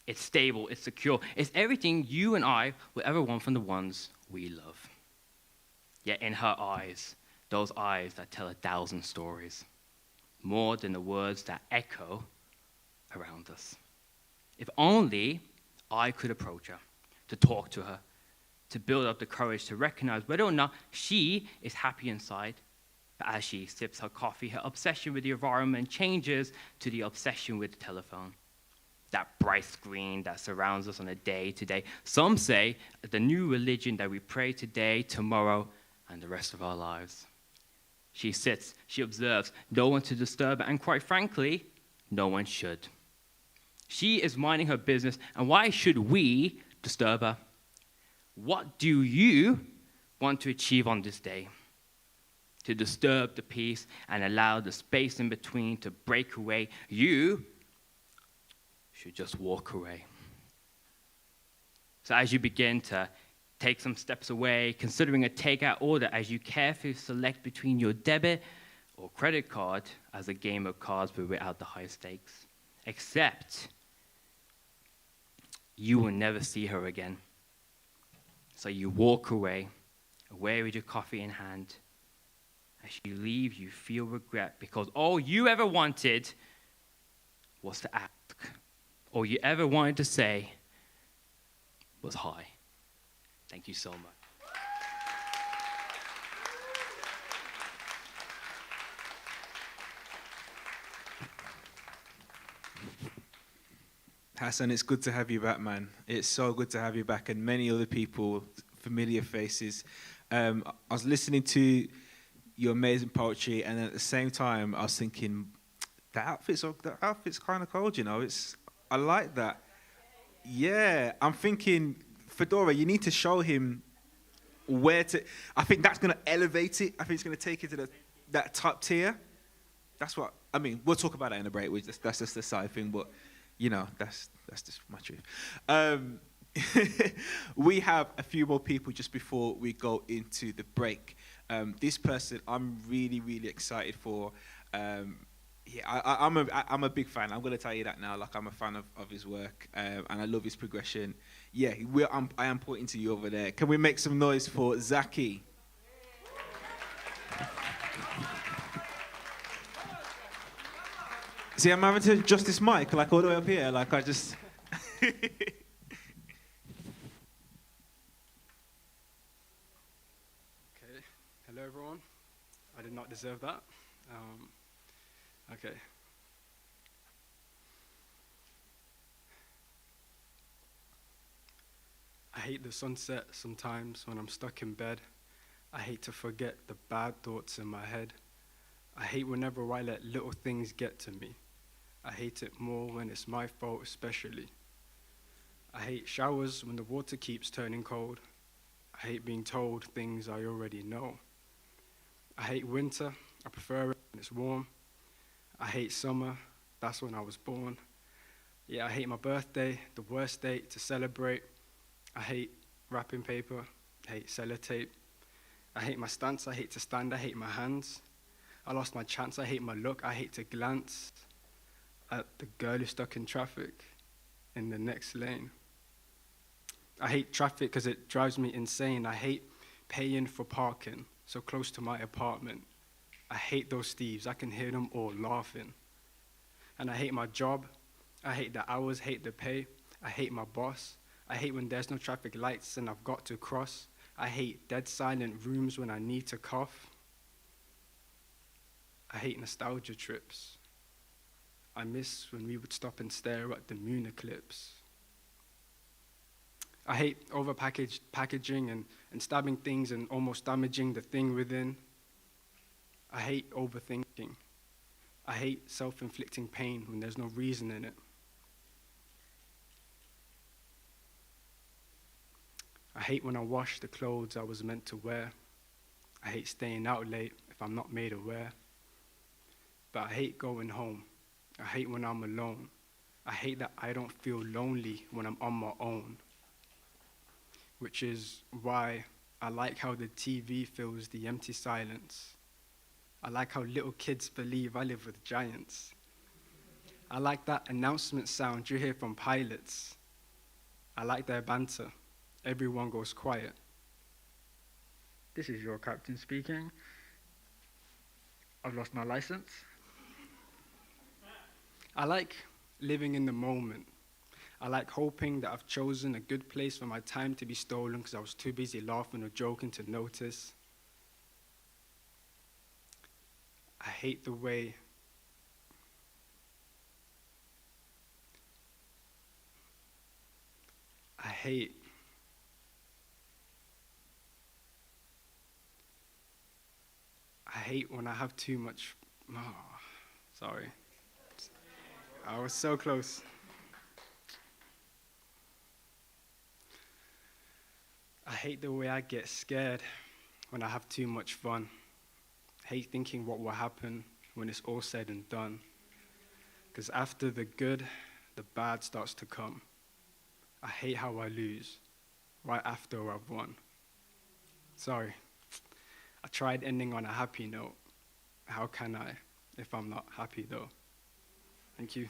It's stable, it's secure. It's everything you and I will ever want from the ones we love. Yet in her eyes, those eyes that tell 1,000 stories, more than the words that echo around us. If only I could approach her, to talk to her, to build up the courage to recognize whether or not she is happy inside. But as she sips her coffee, her obsession with the environment changes to the obsession with the telephone. That bright screen that surrounds us on a day-to-day. Some say the new religion that we pray today, tomorrow, and the rest of our lives. She sits, she observes, no one to disturb her, and quite frankly, no one should. She is minding her business, and why should we disturb her? What do you want to achieve on this day, to disturb the peace and allow the space in between to break away, you should just walk away. So as you begin to take some steps away, considering a takeout order as you carefully select between your debit or credit card as a game of cards but without the high stakes. Except you will never see her again. So you walk away with your coffee in hand. As you leave, you feel regret because all you ever wanted was to ask. All you ever wanted to say was hi. Thank you so much.
Hassan, it's good to have you back, man. It's so good to have you back, and many other people, familiar faces. I was listening to your amazing poetry, and at the same time, I was thinking, the outfit's kind of cold, you know. I like that. Yeah, I'm thinking, Fedora, you need to show him where to. I think that's going to elevate it. I think it's going to take it to that top tier. That's what I mean. We'll talk about that in a break. That's just the side thing, but you know, that's just my truth. We have a few more people just before we go into the break. This person I'm really, really excited for. I'm a big fan. I'm going to tell you that now. Like, I'm a fan of his work, and I love his progression. Yeah, I am pointing to you over there. Can we make some noise for Zaki? See, I'm having to adjust this mic, like, all the way up here. Like, I just...
Okay. Hello, everyone. I did not deserve that. Okay. I hate the sunset sometimes when I'm stuck in bed. I hate to forget the bad thoughts in my head. I hate whenever I let little things get to me. I hate it more when it's my fault especially. I hate showers when the water keeps turning cold. I hate being told things I already know. I hate winter, I prefer it when it's warm. I hate summer, that's when I was born. Yeah, I hate my birthday, the worst date to celebrate. I hate wrapping paper, I hate sellotape. I hate my stance, I hate to stand, I hate my hands. I lost my chance, I hate my look, I hate to glance at the girl who's stuck in traffic in the next lane. I hate traffic because it drives me insane. I hate paying for parking so close to my apartment. I hate those thieves, I can hear them all laughing. And I hate my job, I hate the hours, hate the pay. I hate my boss, I hate when there's no traffic lights and I've got to cross. I hate dead silent rooms when I need to cough. I hate nostalgia trips. I miss when we would stop and stare at the moon eclipse. I hate overpackaged packaging and stabbing things and almost damaging the thing within. I hate overthinking. I hate self-inflicting pain when there's no reason in it. I hate when I wash the clothes I was meant to wear. I hate staying out late if I'm not made aware. But I hate going home. I hate when I'm alone. I hate that I don't feel lonely when I'm on my own. Which is why I like how the TV fills the empty silence. I like how little kids believe I live with giants. I like that announcement sound you hear from pilots. I like their banter. Everyone goes quiet. This is your captain speaking. I've lost my license. I like living in the moment. I like hoping that I've chosen a good place for my time to be stolen because I was too busy laughing or joking to notice. I hate the way I hate when I have too much. Oh, sorry. I was so close. I hate the way I get scared when I have too much fun. Hate thinking what will happen when it's all said and done. Because after the good, the bad starts to come. I hate how I lose right after I've won. Sorry, I tried ending on a happy note. How can I if I'm not happy though? Thank you.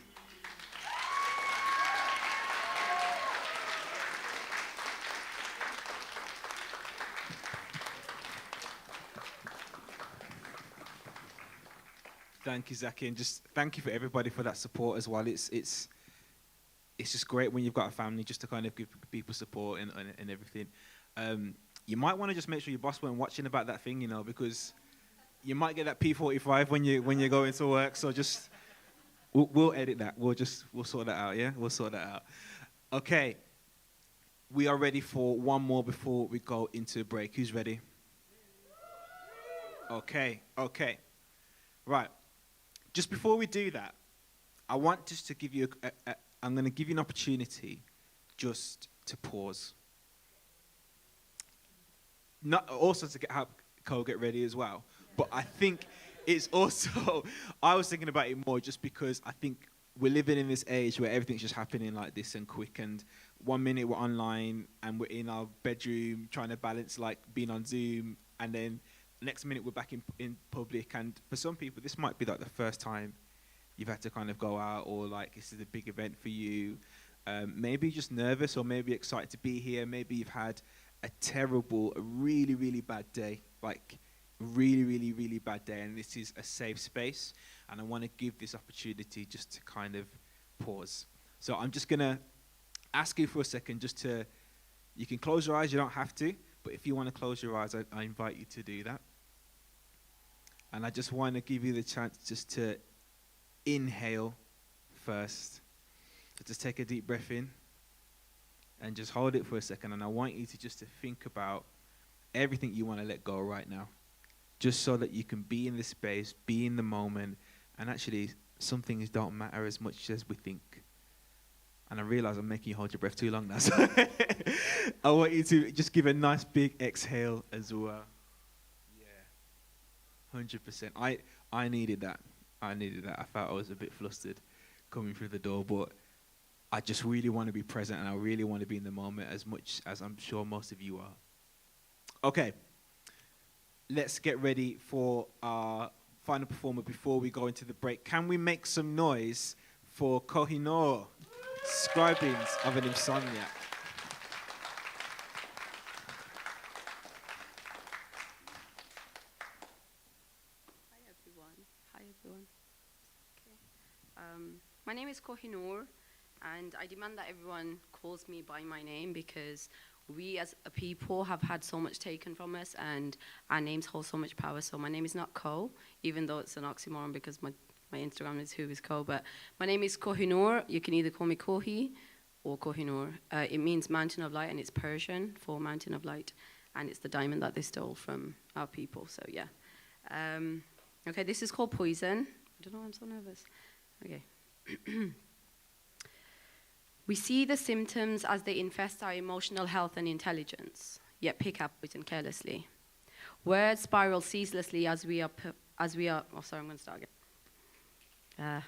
Thank you, Zaki, and just thank you for everybody for that support as well. It's just great when you've got a family just to kind of give people support and everything. You might want to just make sure your boss weren't watching about that thing, you know, because you might get that P45 when you go into work. So just we'll edit that. We'll sort that out. Yeah, we'll sort that out. Okay, we are ready for one more before we go into break. Who's ready? Okay, right. Just before we do that, I want just to give you I'm going to give you an opportunity just to pause. Not also to help Cole get ready as well. But I think it's also, I was thinking about it more just because I think we're living in this age where everything's just happening like this and quick. And 1 minute we're online and we're in our bedroom trying to balance like being on Zoom. And then next minute we're back in public. And for some people, this might be like the first time you've had to kind of go out, or like this is a big event for you. Maybe just nervous, or maybe excited to be here. Maybe you've had a really, really bad day, like really, really, really bad day, and this is a safe space. And I want to give this opportunity just to kind of pause. So I'm just going to ask you for a second you can close your eyes, you don't have to, but if you want to close your eyes, I invite you to do that. And I just want to give you the chance just to inhale first. So just take a deep breath in and just hold it for a second. And I want you to just to think about everything you want to let go right now, just so that you can be in this space, be in the moment, and actually some things don't matter as much as we think. And I realize I'm making you hold your breath too long now. So I want you to just give a nice big exhale as well. Yeah, 100%. I needed that. I felt I was a bit flustered coming through the door, but I just really want to be present, and I really want to be in the moment as much as I'm sure most of you are. Okay, let's get ready for our final performer before we go into the break. Can we make some noise for Kohinoor, Scribings of an Insomniac?
Hi everyone. Okay. My name is Kohinoor, and I demand that everyone calls me by my name because we as a people have had so much taken from us, and our names hold so much power. So my name is not Ko, even though it's an oxymoron because my Instagram is Who is Ko, but my name is Kohinoor. You can either call me Kohi or Kohinoor. It means mountain of light, and it's Persian for mountain of light, and it's the diamond that they stole from our people. So yeah. Okay, this is called Poison. I don't know why I'm so nervous. Okay. We see the symptoms as they infest our emotional health and intelligence, yet pick up poison carelessly. Words spiral ceaselessly as we are, oh sorry, I'm going to start again.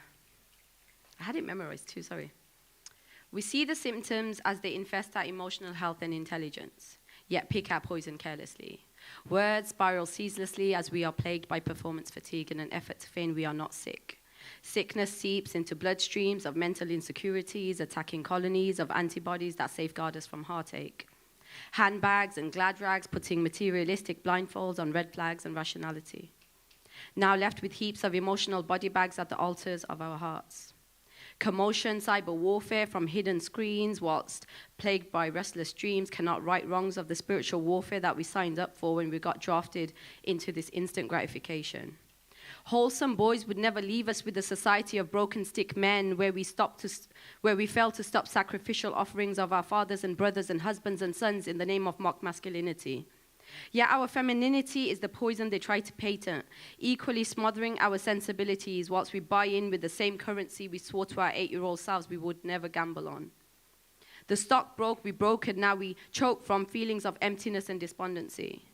I had it memorized too, sorry. We see the symptoms as they infest our emotional health and intelligence, yet pick our poison carelessly. Words spiral ceaselessly as we are plagued by performance fatigue in an effort to feign we are not sick. Sickness seeps into bloodstreams of mental insecurities, attacking colonies of antibodies that safeguard us from heartache. Handbags and glad rags putting materialistic blindfolds on red flags and rationality. Now left with heaps of emotional body bags at the altars of our hearts. Commotion, cyber warfare from hidden screens, whilst plagued by restless dreams, cannot right wrongs of the spiritual warfare that we signed up for when we got drafted into this instant gratification. Wholesome boys would never leave us with a society of broken stick men where we failed to stop sacrificial offerings of our fathers and brothers and husbands and sons in the name of mock masculinity. Yet our femininity is the poison they try to patent, equally smothering our sensibilities whilst we buy in with the same currency we swore to our 8-year-old selves we would never gamble on. The stock broke, we broke, and now we choke from feelings of emptiness and despondency.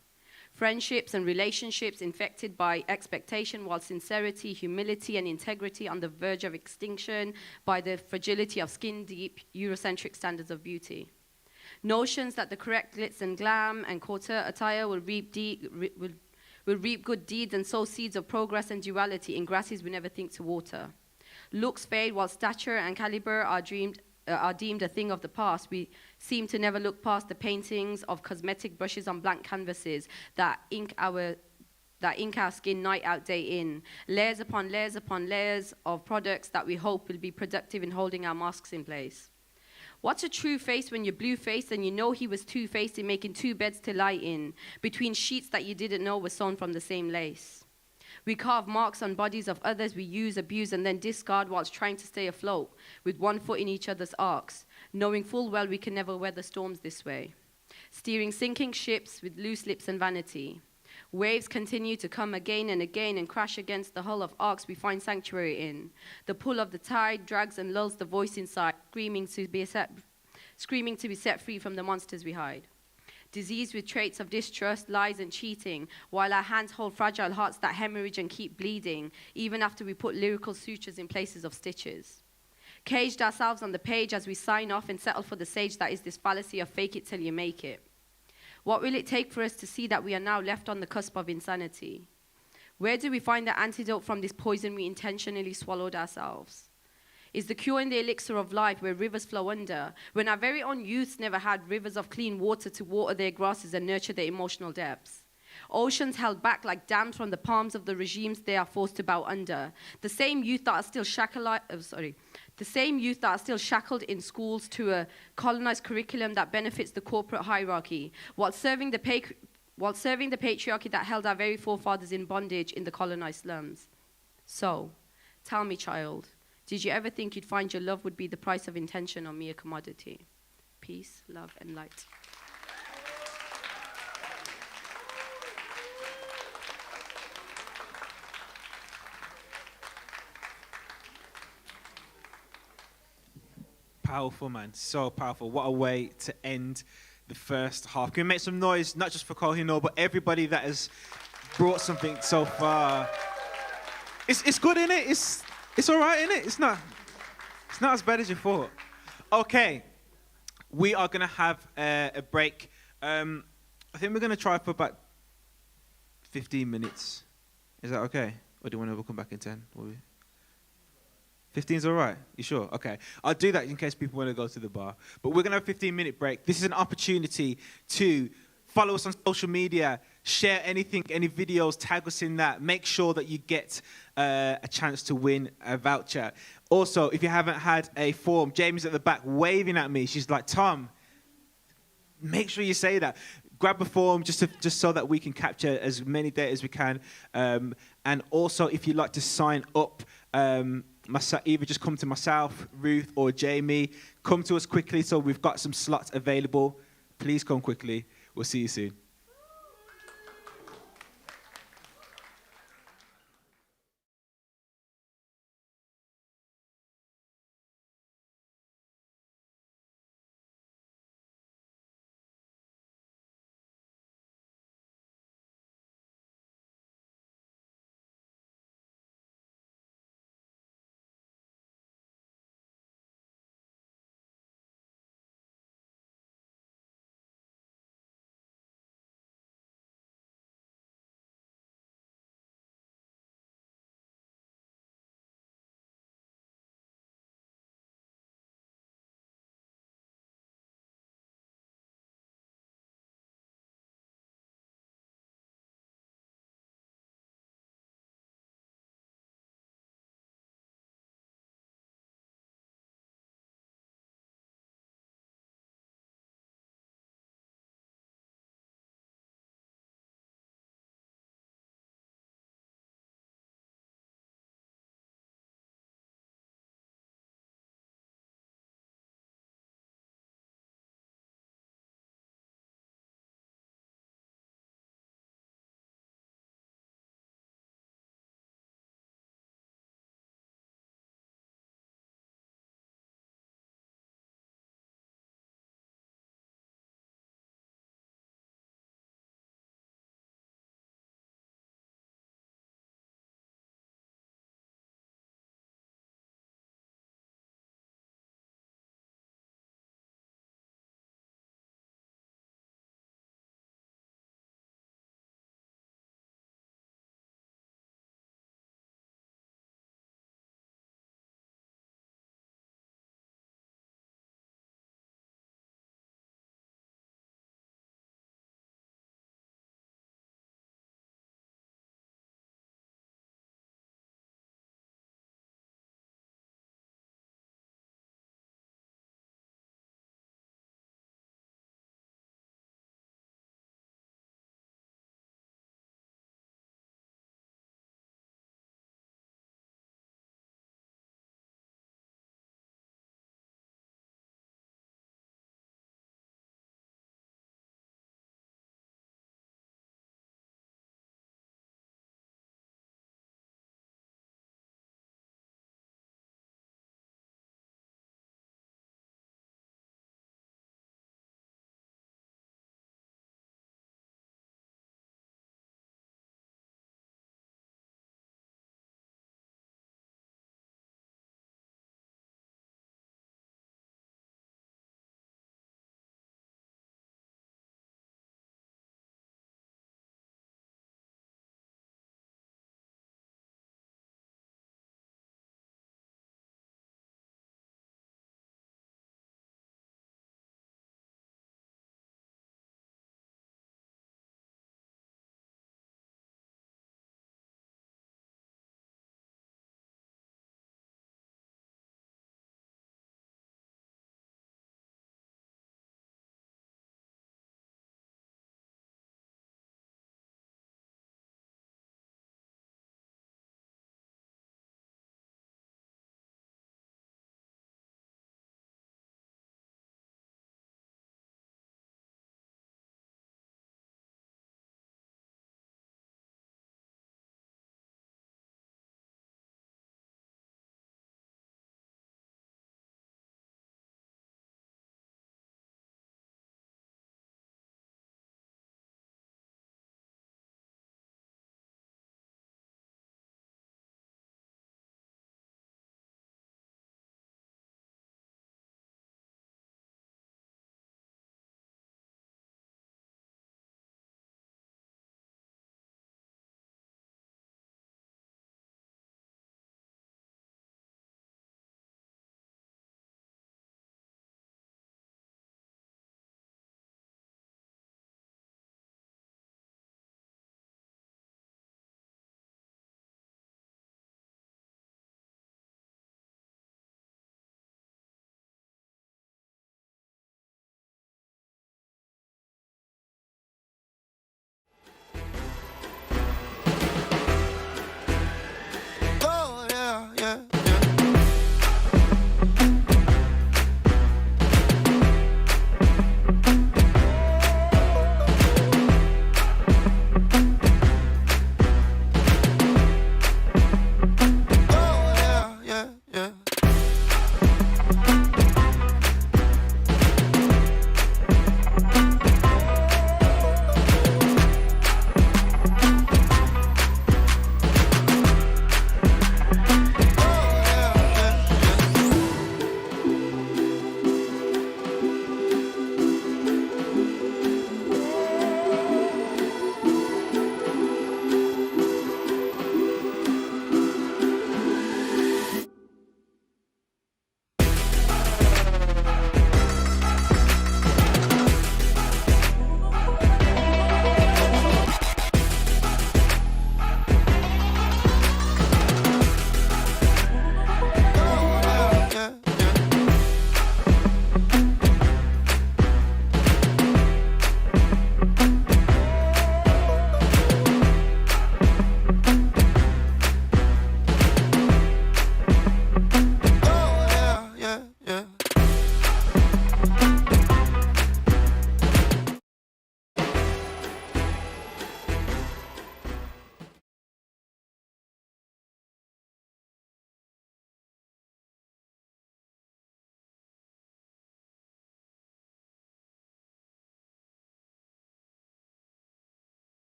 Friendships and relationships infected by expectation, while sincerity, humility, and integrity on the verge of extinction by the fragility of skin-deep Eurocentric standards of beauty. Notions that the correct glitz and glam and couture attire will reap good deeds and sow seeds of progress and duality in grasses we never think to water. Looks fade while stature and caliber are deemed a thing of the past. We seem to never look past the paintings of cosmetic brushes on blank canvases that ink our skin night out, day in. Layers upon layers upon layers of products that we hope will be productive in holding our masks in place. What's a true face when you're blue-faced and you know he was two-faced in making two beds to lie in, between sheets that you didn't know were sewn from the same lace? We carve marks on bodies of others we use, abuse, and then discard whilst trying to stay afloat, with one foot in each other's arcs, knowing full well we can never weather storms this way. Steering sinking ships with loose lips and vanity. Waves continue to come again and again and crash against the hull of arcs we find sanctuary in. The pull of the tide drags and lulls the voice inside, screaming to be set free from the monsters we hide. Diseased with traits of distrust, lies, and cheating, while our hands hold fragile hearts that hemorrhage and keep bleeding, even after we put lyrical sutures in places of stitches. Caged ourselves on the page as we sign off and settle for the sage that is this fallacy of fake it till you make it. What will it take for us to see that we are now left on the cusp of insanity? Where do we find the antidote from this poison we intentionally swallowed ourselves? Is the cure in the elixir of life where rivers flow under, when our very own youths never had rivers of clean water to water their grasses and nurture their emotional depths? Oceans held back like dams from the palms of the regimes they are forced to bow under. The same youth that are still shackled in schools to a colonized curriculum that benefits the corporate hierarchy, while serving the patriarchy that held our very forefathers in bondage in the colonized slums. So, tell me, child, did you ever think you'd find your love would be the price of intention or mere commodity? Peace, love, and light.
Powerful, man. So powerful. What a way to end the first half. Can we make some noise, not just for Kohino, but everybody that has brought something so far? It's good, innit? It's all right, innit? It's not as bad as you thought. Okay. We are going to have a break. I think we're going to try for about 15 minutes. Is that okay? Or do you want to come back in 10? 15's all right? You sure? Okay. I'll do that in case people want to go to the bar. But we're going to have a 15-minute break. This is an opportunity to follow us on social media, share anything, any videos, tag us in that. Make sure that you get a chance to win a voucher. Also, if you haven't had a form, Jamie's at the back waving at me. She's like, Tom, make sure you say that. Grab a form just so that we can capture as many data as we can. And also, if you'd like to sign up, either just come to myself, Ruth, or Jamie. Come to us quickly so we've got some slots available. Please come quickly. We'll see you soon.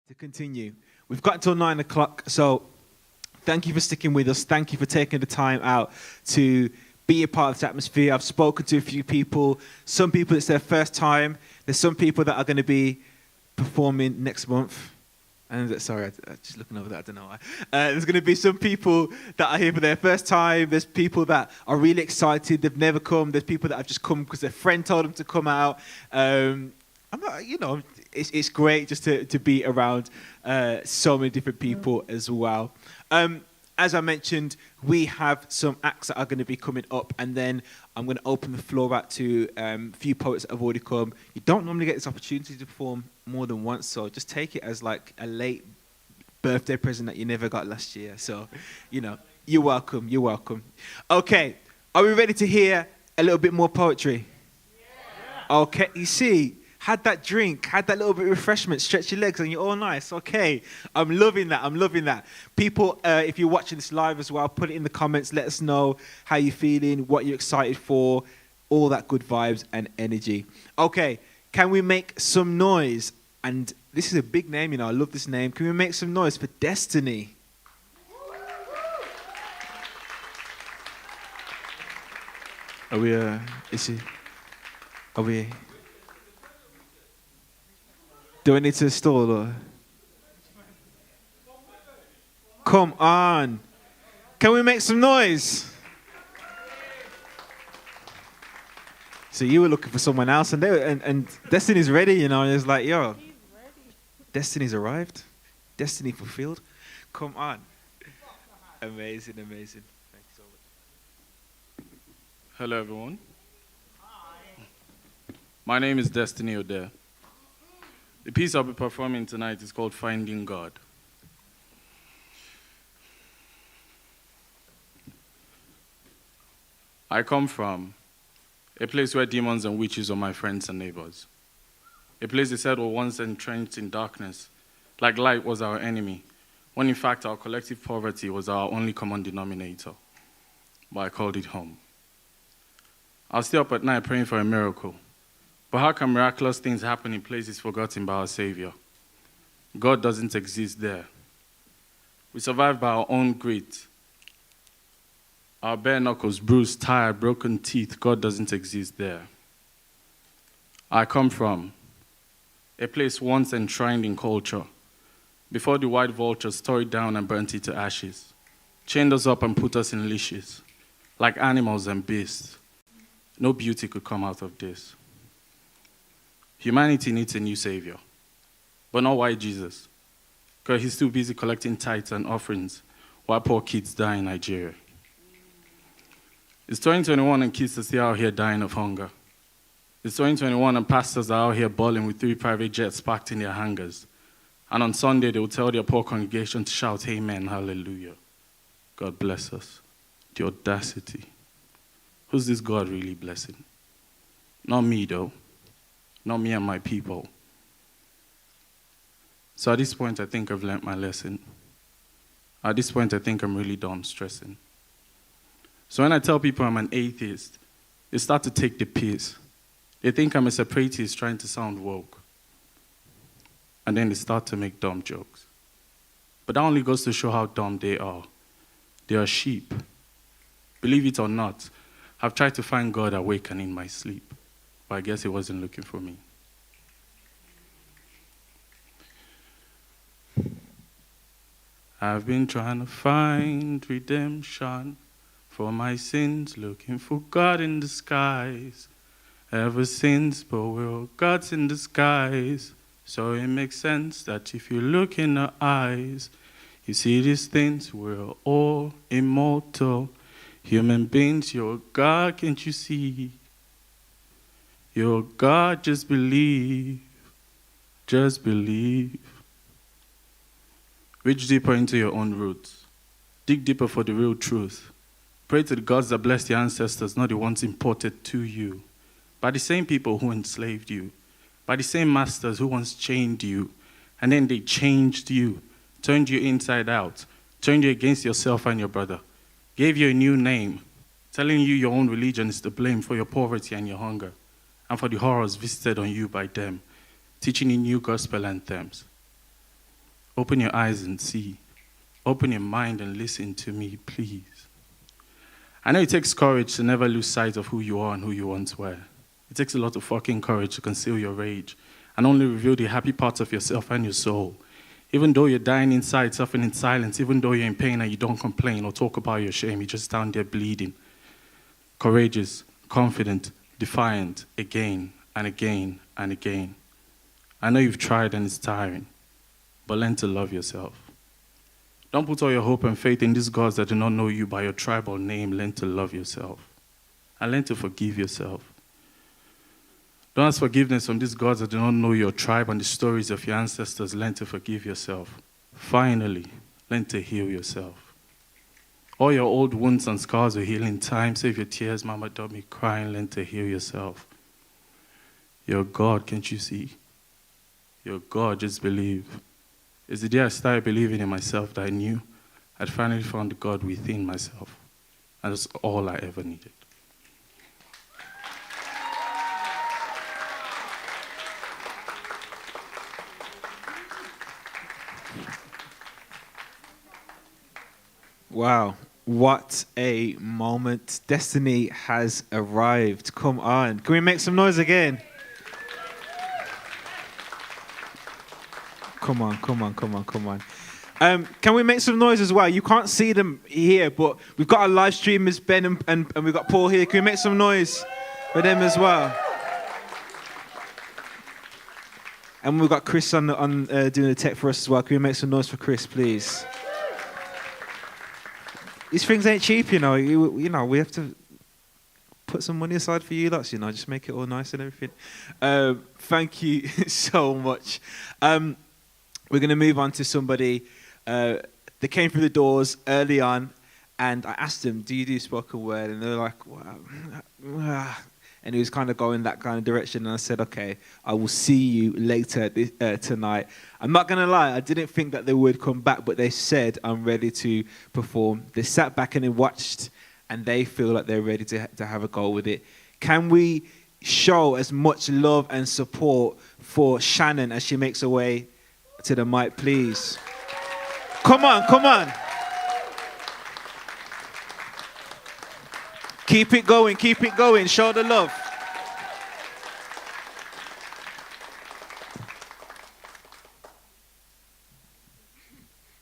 To continue. We've got until 9 o'clock, so thank you for sticking with us. Thank you for taking the time out to be a part of this atmosphere. I've spoken to a few people. Some people, it's their first time. There's some people that are going to be performing next month. And sorry, I'm just looking over that. I don't know why. There's going to be some people that are here for their first time. There's people that are really excited. They've never come. There's people that have just come because their friend told them to come out. I'm not, it's great just to be around so many different people as well. As I mentioned, we have some acts that are going to be coming up, and then I'm going to open the floor out to a few poets that have already come. You don't normally get this opportunity to perform more than once, so just take it as like a late birthday present that you never got last year. So, you're welcome. You're welcome. Okay, are we ready to hear a little bit more poetry? Yeah. Okay, you see. Had that drink, had that little bit of refreshment, stretch your legs and you're all nice. Okay, I'm loving that. People, if you're watching this live as well, put it in the comments. Let us know how you're feeling, what you're excited for, all that good vibes and energy. Okay, can we make some noise? And this is a big name, I love this name. Can we make some noise for Destiny? Are we... Do I need to stall or? Come on. Can we make some noise? So you were looking for someone else and and Destiny's ready, and it's like, yo, Destiny's arrived. Destiny fulfilled. Come on. Amazing. Thank you so much.
Hello, everyone. Hi. My name is Destiny Ode. The piece I'll be performing tonight is called Finding God. I come from a place where demons and witches were my friends and neighbors. A place they said were once entrenched in darkness, like light was our enemy, when in fact our collective poverty was our only common denominator. But I called it home. I'll stay up at night praying for a miracle. But how can miraculous things happen in places forgotten by our Savior? God doesn't exist there. We survive by our own grit. Our bare knuckles, bruised, tired, broken teeth, God doesn't exist there. I come from a place once enshrined in culture, before the white vultures tore it down and burnt it to ashes, chained us up and put us in leashes, like animals and beasts. No beauty could come out of this. Humanity needs a new savior, but not white Jesus, because he's too busy collecting tithes and offerings while poor kids die in Nigeria. It's 2021 and kids are still out here dying of hunger. It's 2021 and pastors are out here balling with 3 private jets parked in their hangars. And on Sunday, they will tell their poor congregation to shout, Amen, hallelujah. God bless us. The audacity. Who's this God really blessing? Not me, though. Not me and my people. So at this point, I think I've learned my lesson. At this point, I think I'm really done stressing. So when I tell people I'm an atheist, they start to take the piss. They think I'm a separatist trying to sound woke. And then they start to make dumb jokes. But that only goes to show how dumb they are. They are sheep. Believe it or not, I've tried to find God awake and in my sleep. But I guess he wasn't looking for me. I've been trying to find redemption for my sins, looking for God in the skies. Ever since, but we're all gods in disguise. So it makes sense that if you look in the eyes, you see these things, we're all immortal. Human beings, you're God, can't you see? You're God, just believe. Just believe. Reach deeper into your own roots. Dig deeper for the real truth. Pray to the gods that blessed your ancestors, not the ones imported to you. By the same people who enslaved you. By the same masters who once chained you. And then they changed you. Turned you inside out. Turned you against yourself and your brother. Gave you a new name. Telling you your own religion is to blame for your poverty and your hunger. And for the horrors visited on you by them. Teaching you new gospel anthems. Open your eyes and see. Open your mind and listen to me, please. I know it takes courage to never lose sight of who you are and who you once were. It takes a lot of fucking courage to conceal your rage and only reveal the happy parts of yourself and your soul. Even though you're dying inside, suffering in silence, even though you're in pain and you don't complain or talk about your shame, you're just down there bleeding. Courageous, confident, defiant, again and again and again. I know you've tried and it's tiring, but learn to love yourself. Don't put all your hope and faith in these gods that do not know you by your tribal name. Learn to love yourself. And learn to forgive yourself. Don't ask forgiveness from these gods that do not know your tribe and the stories of your ancestors. Learn to forgive yourself. Finally, learn to heal yourself. All your old wounds and scars will heal in time. Save your tears, mama, don't be crying. Learn to heal yourself. You're God, can't you see? You're God, just believe. It's the day I started believing in myself that I knew I'd finally found the God within myself. And that's all I ever needed.
Wow, what a moment. Destiny has arrived. Come on. Can we make some noise again? Come on. Can we make some noise as well? You can't see them here, but we've got our live streamers, Ben and we've got Paul here. Can we make some noise for them as well? And we've got Chris on doing the tech for us as well. Can we make some noise for Chris, please? These things ain't cheap, you know. You know, we have to put some money aside for you lots, you know, just make it all nice and everything. Thank you so much. We're going to move on to somebody that came through the doors early on, and I asked them, do you do spoken word? And they were like, wow. And he was kind of going that kind of direction, and I said, okay, I will see you later tonight. I'm not going to lie, I didn't think that they would come back, but they said, I'm ready to perform. They sat back and they watched, and they feel like they're ready to have a go with it. Can we show as much love and support for Shannon as she makes her way to the mic, please? Come on. Keep it going, show the love.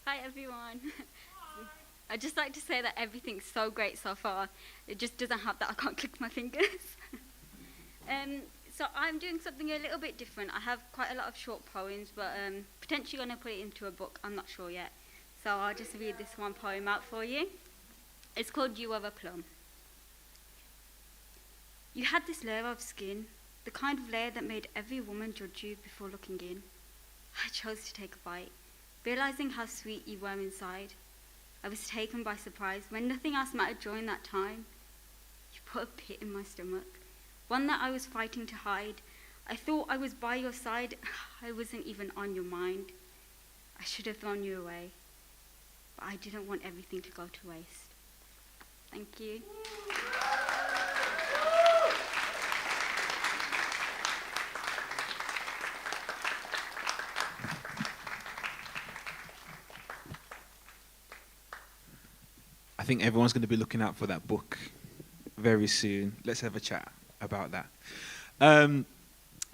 Hi everyone. I'd just like to say that everything's so great so far. It just doesn't have that I can't click my fingers. So I'm doing something a little bit different. I have quite a lot of short poems, but potentially going to put it into a book. I'm not sure yet. So I'll just read this one poem out for you. It's called You Are a Plum. You had this layer of skin, the kind of layer that made every woman judge you before looking in. I chose to take a bite, realizing how sweet you were inside. I was taken by surprise when nothing else mattered during that time. You put a pit in my stomach, one that I was fighting to hide. I thought I was by your side. I wasn't even on your mind. I should have thrown you away, but I didn't want everything to go to waste. Thank you.
I think everyone's going to be looking out for that book very soon. Let's have a chat about that.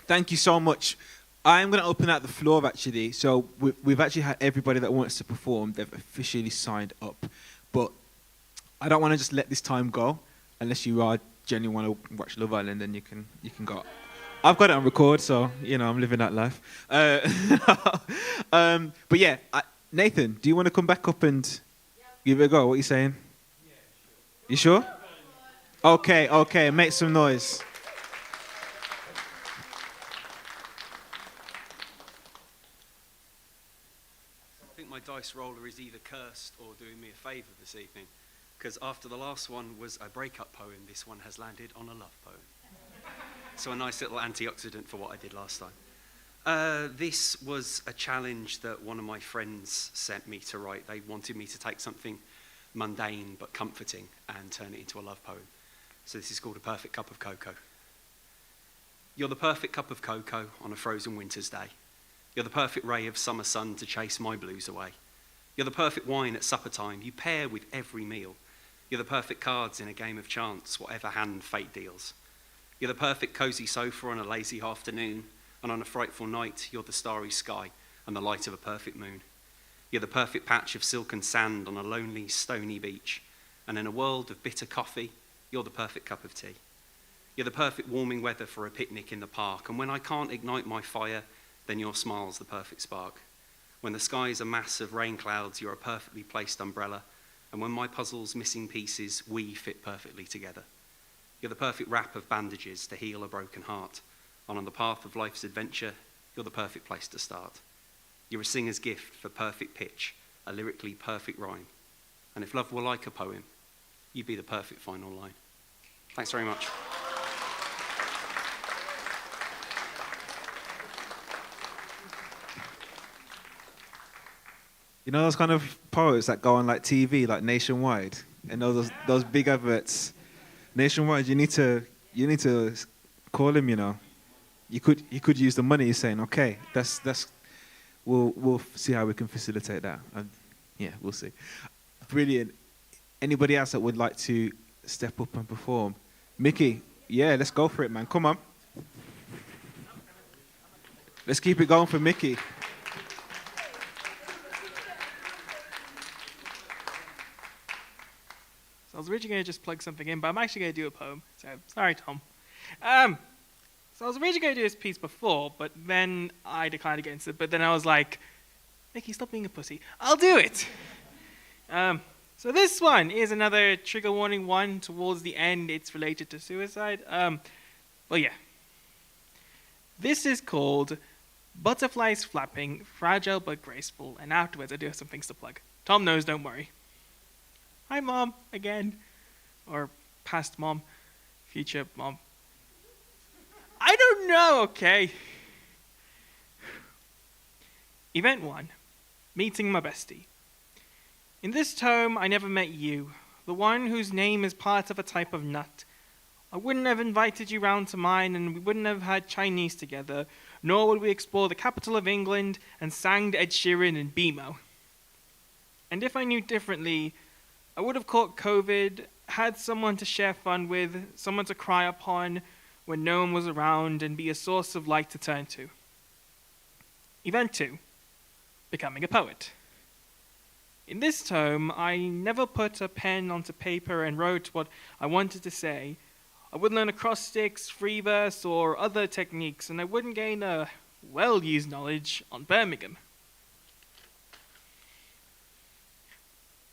Thank you so much. I'm going to open out the floor, actually. So we've actually had everybody that wants to perform. They've officially signed up. But I don't want to just let this time go unless you are genuinely want to watch Love Island, then you can go. I've got it on record, so, you know, I'm living that life. But yeah, Nathan, do you want to come back up and give it a go? What are you saying? Yeah, sure. You sure? Okay, make some noise.
I think my dice roller is either cursed or doing me a favour this evening, because after the last one was a breakup poem, this one has landed on a love poem. So a nice little antioxidant for what I did last time. This was a challenge that one of my friends sent me to write. They wanted me to take something mundane but comforting and turn it into a love poem. So this is called A Perfect Cup of Cocoa. You're the perfect cup of cocoa on a frozen winter's day. You're the perfect ray of summer sun to chase my blues away. You're the perfect wine at supper time. You pair with every meal. You're the perfect cards in a game of chance, whatever hand fate deals. You're the perfect cosy sofa on a lazy afternoon, and on a frightful night, you're the starry sky and the light of a perfect moon. You're the perfect patch of silken sand on a lonely, stony beach, and in a world of bitter coffee, you're the perfect cup of tea. You're the perfect warming weather for a picnic in the park, and when I can't ignite my fire, then your smile's the perfect spark. When the sky's a mass of rain clouds, you're a perfectly placed umbrella, and when my puzzle's missing pieces, we fit perfectly together. You're the perfect wrap of bandages to heal a broken heart, and on the path of life's adventure, you're the perfect place to start. You're a singer's gift for perfect pitch, a lyrically perfect rhyme, and if love were like a poem, you'd be the perfect final line. Thanks very much.
You know those kind of poets that go on like TV, like Nationwide, and those big adverts. Nationwide, you need to call him. You know, you could use the money. You're saying, okay, we'll see how we can facilitate that. Yeah, we'll see. Brilliant. Anybody else that would like to step up and perform? Mickey, yeah, let's go for it, man. Come on. Let's keep it going for Mickey.
So I was originally going to just plug something in, but I'm actually going to do a poem. So sorry, Tom. So I was originally going to do this piece before, but then I declined against it. But then I was like, Mickey, stop being a pussy. I'll do it. So this one is another trigger warning one. Towards the end, it's related to suicide. Well, yeah. This is called Butterflies Flapping, Fragile but Graceful. And afterwards, I do have some things to plug. Tom knows, don't worry. Hi, Mom, again. Or past Mom, future Mom. I don't know, okay. Event 1, meeting my bestie. In this tome, I never met you, the one whose name is part of a type of nut. I wouldn't have invited you round to mine, and we wouldn't have had Chinese together, nor would we explore the capital of England and sang Ed Sheeran and BMO. And if I knew differently, I would have caught COVID, had someone to share fun with, someone to cry upon when no one was around, and be a source of light to turn to. Event 2, becoming a poet. In this tome, I never put a pen onto paper and wrote what I wanted to say. I wouldn't learn acrostics, free verse, or other techniques, and I wouldn't gain a well-used knowledge on Birmingham.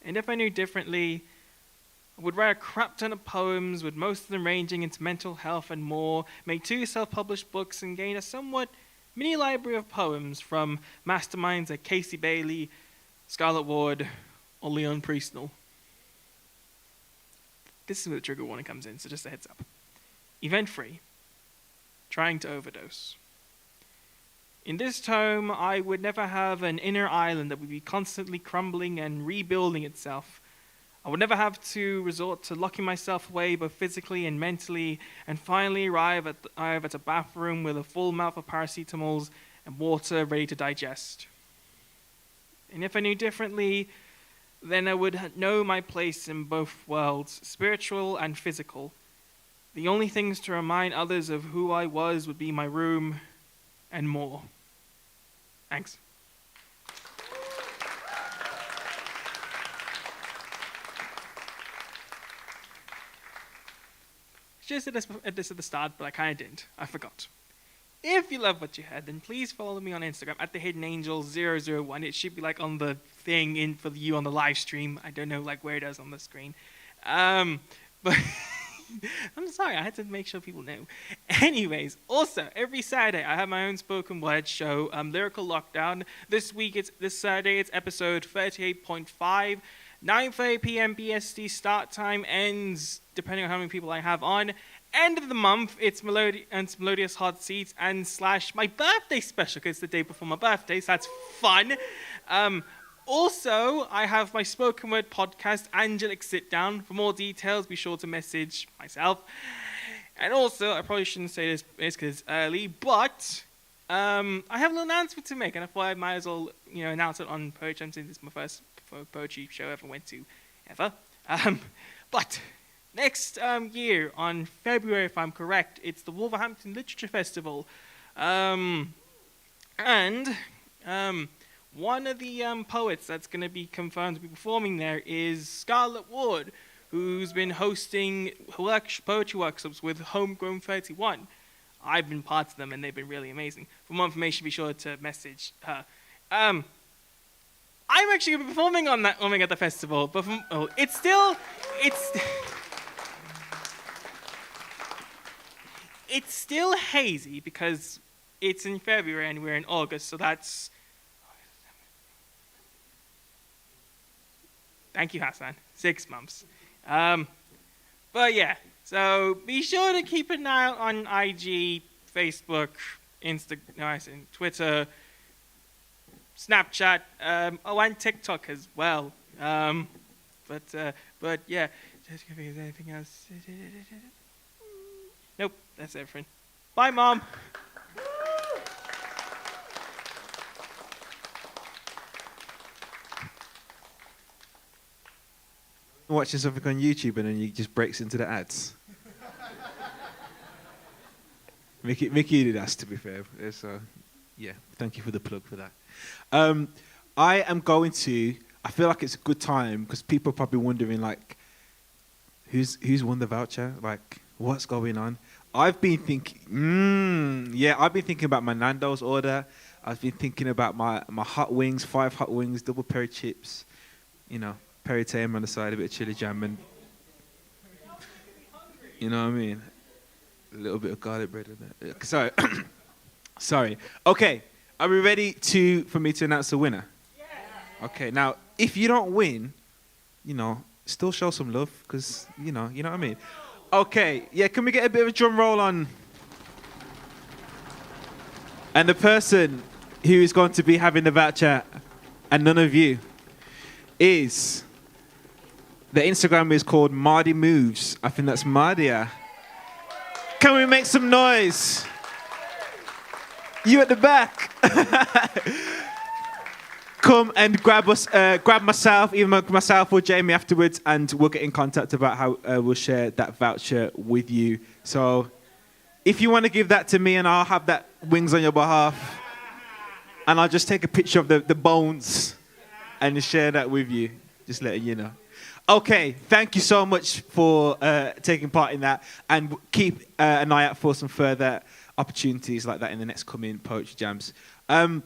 And if I knew differently, I would write a crap ton of poems, with most of them ranging into mental health and more, make 2 self-published books, and gain a somewhat mini library of poems from masterminds like Casey Bailey, Scarlett Ward, or Leon Priestnell. This is where the trigger warning comes in, so just a heads up. Event 3, trying to overdose. In this tome, I would never have an inner island that would be constantly crumbling and rebuilding itself. I would never have to resort to locking myself away both physically and mentally, and finally arrive at a bathroom with a full mouth of paracetamols and water ready to digest. And if I knew differently, then I would know my place in both worlds, spiritual and physical. The only things to remind others of who I was would be my room and more. Thanks. Just said this at the start, but I kind of didn't. I forgot. If you love what you heard, then please follow me on Instagram at thehiddenangel001. It should be like on the thing in for you on the live stream. I don't know like where it is on the screen. But I'm sorry, I had to make sure people know. Anyways, also every Saturday I have my own spoken word show, Lyrical Lockdown. This Saturday it's episode 38.5. 9:30 p.m. BST start time, ends depending on how many people I have on. End of the month, it's Melodious Hot Seats and / my birthday special, because it's the day before my birthday, so that's fun. Also, I have my spoken word podcast, Angelic Sit Down. For more details, be sure to message myself. And also, I probably shouldn't say this because it's early, but I have a little announcement to make, and I thought I might as well, announce it on Poetry. I'm saying this is my first poetry show I ever went to, ever. But next year, on February, if I'm correct, it's the Wolverhampton Literature Festival. And one of the poets that's going to be confirmed to be performing there is Scarlett Ward, who's been hosting poetry workshops with Homegrown 31. I've been part of them, and they've been really amazing. For more information, be sure to message her. I'm actually going to be performing at the festival, but it's still hazy because it's in February and we're in August, so that's... Thank you, Hassan. 6 months. But yeah, so be sure to keep an eye out on IG, Facebook, Twitter, Snapchat, and TikTok as well. But yeah, just if there's anything else. Nope, that's everything. Bye, Mom.
Watching something on YouTube and then you just breaks into the ads. Mickey did ask, to be fair. So, yeah, thank you for the plug for that. I feel like it's a good time because people are probably wondering, like, who's won the voucher? Like, what's going on? I've been thinking about my Nando's order. I've been thinking about my hot wings, 5 hot wings, double peri chips, peri tame on the side, a bit of chili jam, and you know what I mean? A little bit of garlic bread in there. Sorry. Okay, are we ready for me to announce the winner? Yeah. Okay, now, if you don't win, still show some love, because, you know what I mean? Okay, yeah, can we get a bit of a drum roll on? And the person who is going to be having the voucher, and none of you, is... The Instagram is called Mardy Moves. I think that's Mardia. Can we make some noise? You at the back. Come and grab myself, either myself or Jamie afterwards, and we'll get in contact about how we'll share that voucher with you. So if you want to give that to me, and I'll have that wings on your behalf, and I'll just take a picture of the bones and share that with you, just letting you know. Okay, thank you so much for taking part in that, and keep an eye out for some further opportunities like that in the next coming poetry jams. Have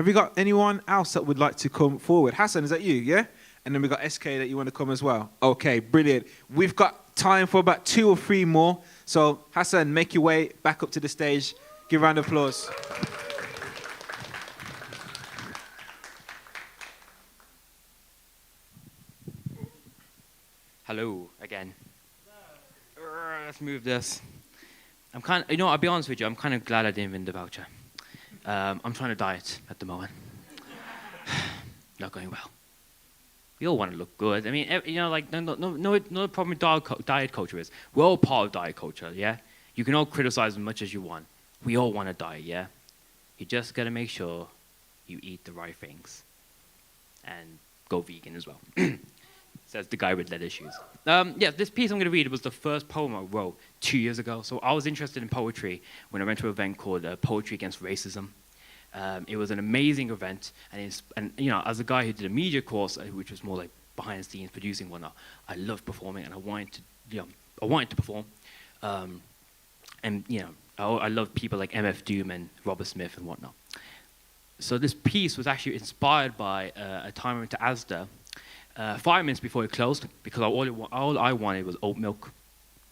we got anyone else that would like to come forward? Hassan, is that you, yeah? And then we've got SK that you want to come as well. Okay, brilliant. We've got time for about 2 or 3 more. So, Hassan, make your way back up to the stage. Give a round of applause.
Hello again. Let's move this. I'll be honest with you, I'm kind of glad I didn't win the voucher. I'm trying to diet at the moment. Not going well. We all want to look good. I mean, no problem with diet culture is. We're all part of diet culture, yeah? You can all criticize as much as you want. We all want to diet, yeah? You just got to make sure you eat the right things. And go vegan as well. Says the guy with leather shoes. This piece I'm going to read was the first poem I wrote 2 years ago. So I was interested in poetry when I went to an event called Poetry Against Racism. It was an amazing event, and as a guy who did a media course, which was more like behind the scenes producing and whatnot, I loved performing, and I wanted to perform. I loved people like MF Doom and Robert Smith and whatnot. So this piece was actually inspired by a time I went to Asda. 5 minutes before it closed, because all I wanted was oat milk,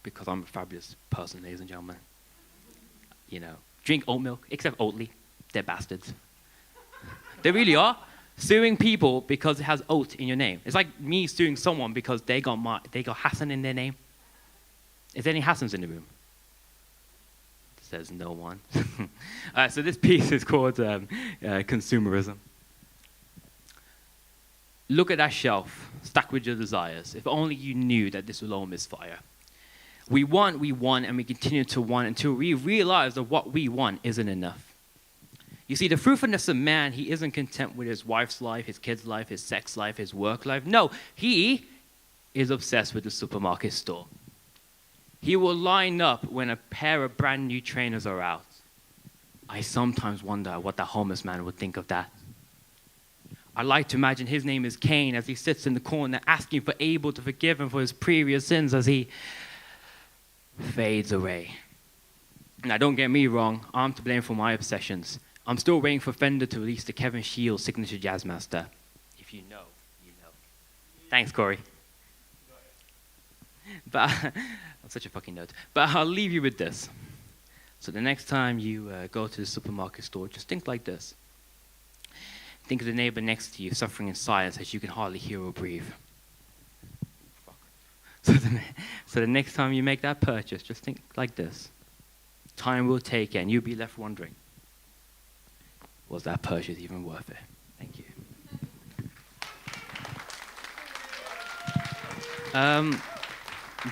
because I'm a fabulous person, ladies and gentlemen. Drink oat milk, except Oatly. They're bastards. They really are. Suing people because it has oat in your name. It's like me suing someone because they got Hassan in their name. Is there any Hassans in the room? Says no one. So this piece is called Consumerism. Look at that shelf, stacked with your desires. If only you knew that this will all misfire. We want, and we continue to want until we realize that what we want isn't enough. You see, the fruitfulness of man, he isn't content with his wife's life, his kid's life, his sex life, his work life. No, he is obsessed with the supermarket store. He will line up when a pair of brand new trainers are out. I sometimes wonder what that homeless man would think of that. I like to imagine his name is Cain as he sits in the corner asking for Abel to forgive him for his previous sins as he fades away. Now, don't get me wrong, I'm to blame for my obsessions. I'm still waiting for Fender to release the Kevin Shields signature Jazzmaster. If you know, you know. Thanks, Corey. But I'm such a fucking nerd. But I'll leave you with this. So the next time you go to the supermarket store, just think like this. Think of the neighbor next to you suffering in silence as you can hardly hear or breathe. So the next time you make that purchase, just think like this. Time will take it, and you'll be left wondering, was that purchase even worth it? Thank you.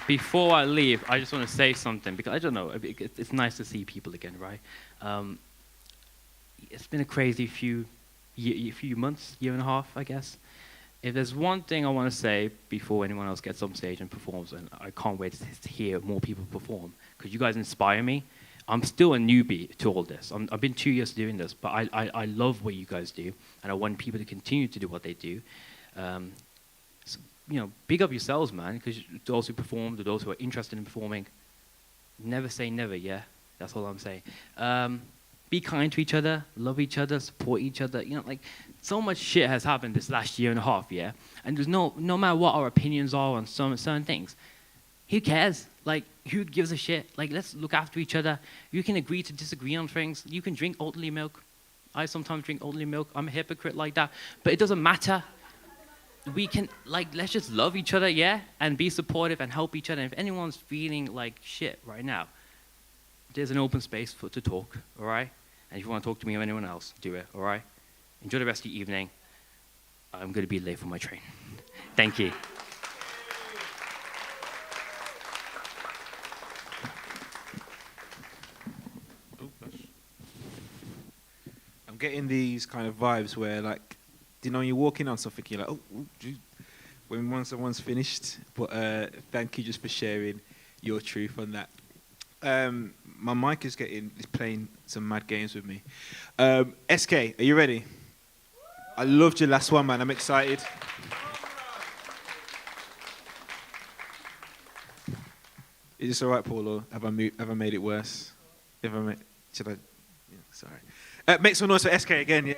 Before I leave, I just want to say something, because I don't know, it's nice to see people again, right? It's been a crazy few months, year and a half, I guess. If there's one thing I want to say before anyone else gets on stage and performs, and I can't wait to hear more people perform, because you guys inspire me. I'm still a newbie to all this. I've been 2 years doing this, but I love what you guys do, and I want people to continue to do what they do. So, big up yourselves, man, because those who perform, to those who are interested in performing, never say never, yeah? That's all I'm saying. Be kind to each other, love each other, support each other. So much shit has happened this last year and a half, yeah? And there's no matter what our opinions are on certain things, who cares? Who gives a shit? Let's look after each other. You can agree to disagree on things. You can drink Oatly milk. I sometimes drink Oatly milk. I'm a hypocrite like that. But it doesn't matter. We can, let's just love each other, yeah? And be supportive and help each other. And if anyone's feeling like shit right now, there's an open space to talk, all right? And if you want to talk to me or anyone else, do it, all right? Enjoy the rest of your evening. I'm going to be late for my train. Thank you.
I'm getting these kind of vibes where, you're walking on something, you're like, oh, geez, when someone's finished. But thank you just for sharing your truth on that. My mic is playing some mad games with me. SK, are you ready? I loved your last one, man. I'm excited. Is this all right, Paulo? Have I made it worse? Should I? Yeah, sorry. Make some noise for SK again. Yeah.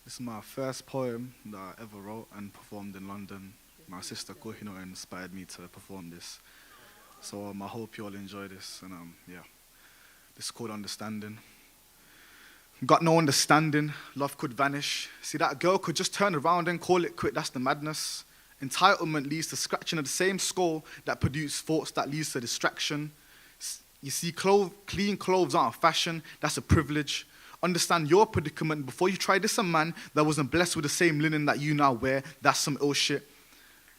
This is my first poem that I ever wrote and performed in London. My sister Kohino inspired me to perform this. So I hope you all enjoy this. And this is called Understanding. Got no understanding, love could vanish. See, that girl could just turn around and call it quit, that's the madness. Entitlement leads to scratching of the same skull that produce thoughts that leads to distraction. You see, clean clothes aren't a fashion, that's a privilege. Understand your predicament before you try this a man that wasn't blessed with the same linen that you now wear, that's some ill shit.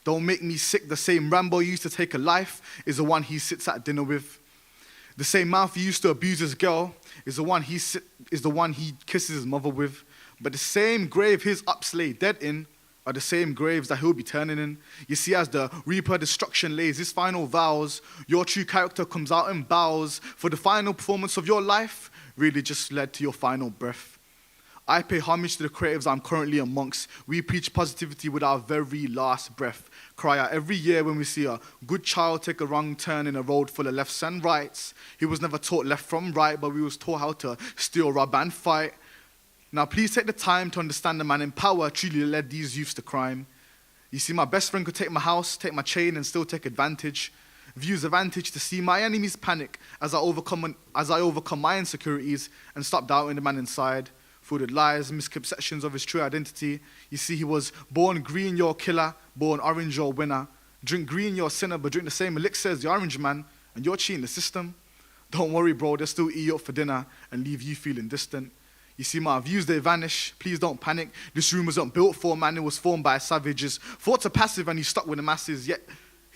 Don't make me sick, the same Rambo used to take a life is the one he sits at dinner with. The same mouth he used to abuse his girl is the one he kisses his mother with. But the same grave his ups lay dead in are the same graves that he'll be turning in. You see, as the reaper destruction lays his final vows, your true character comes out and bows, for the final performance of your life really just led to your final breath. I pay homage to the creatives I'm currently amongst. We preach positivity with our very last breath. Cry out every year when we see a good child take a wrong turn in a road full of lefts and rights. He was never taught left from right, but we was taught how to steal, rob, and fight. Now please take the time to understand the man in power truly led these youths to crime. You see, my best friend could take my house, take my chain, and still take advantage. Views advantage to see my enemies panic as I overcome my insecurities and stop doubting the man inside. Through the lies, misconceptions of his true identity. You see, he was born green, you're a killer. Born orange, you're a winner. Drink green, you're a sinner, but drink the same elixir as the orange man, and you're cheating the system. Don't worry, bro, they'll still eat you up for dinner and leave you feeling distant. You see, my views, they vanish. Please don't panic. This room wasn't built for a man, it was formed by savages. Thoughts are passive and he's stuck with the masses, yet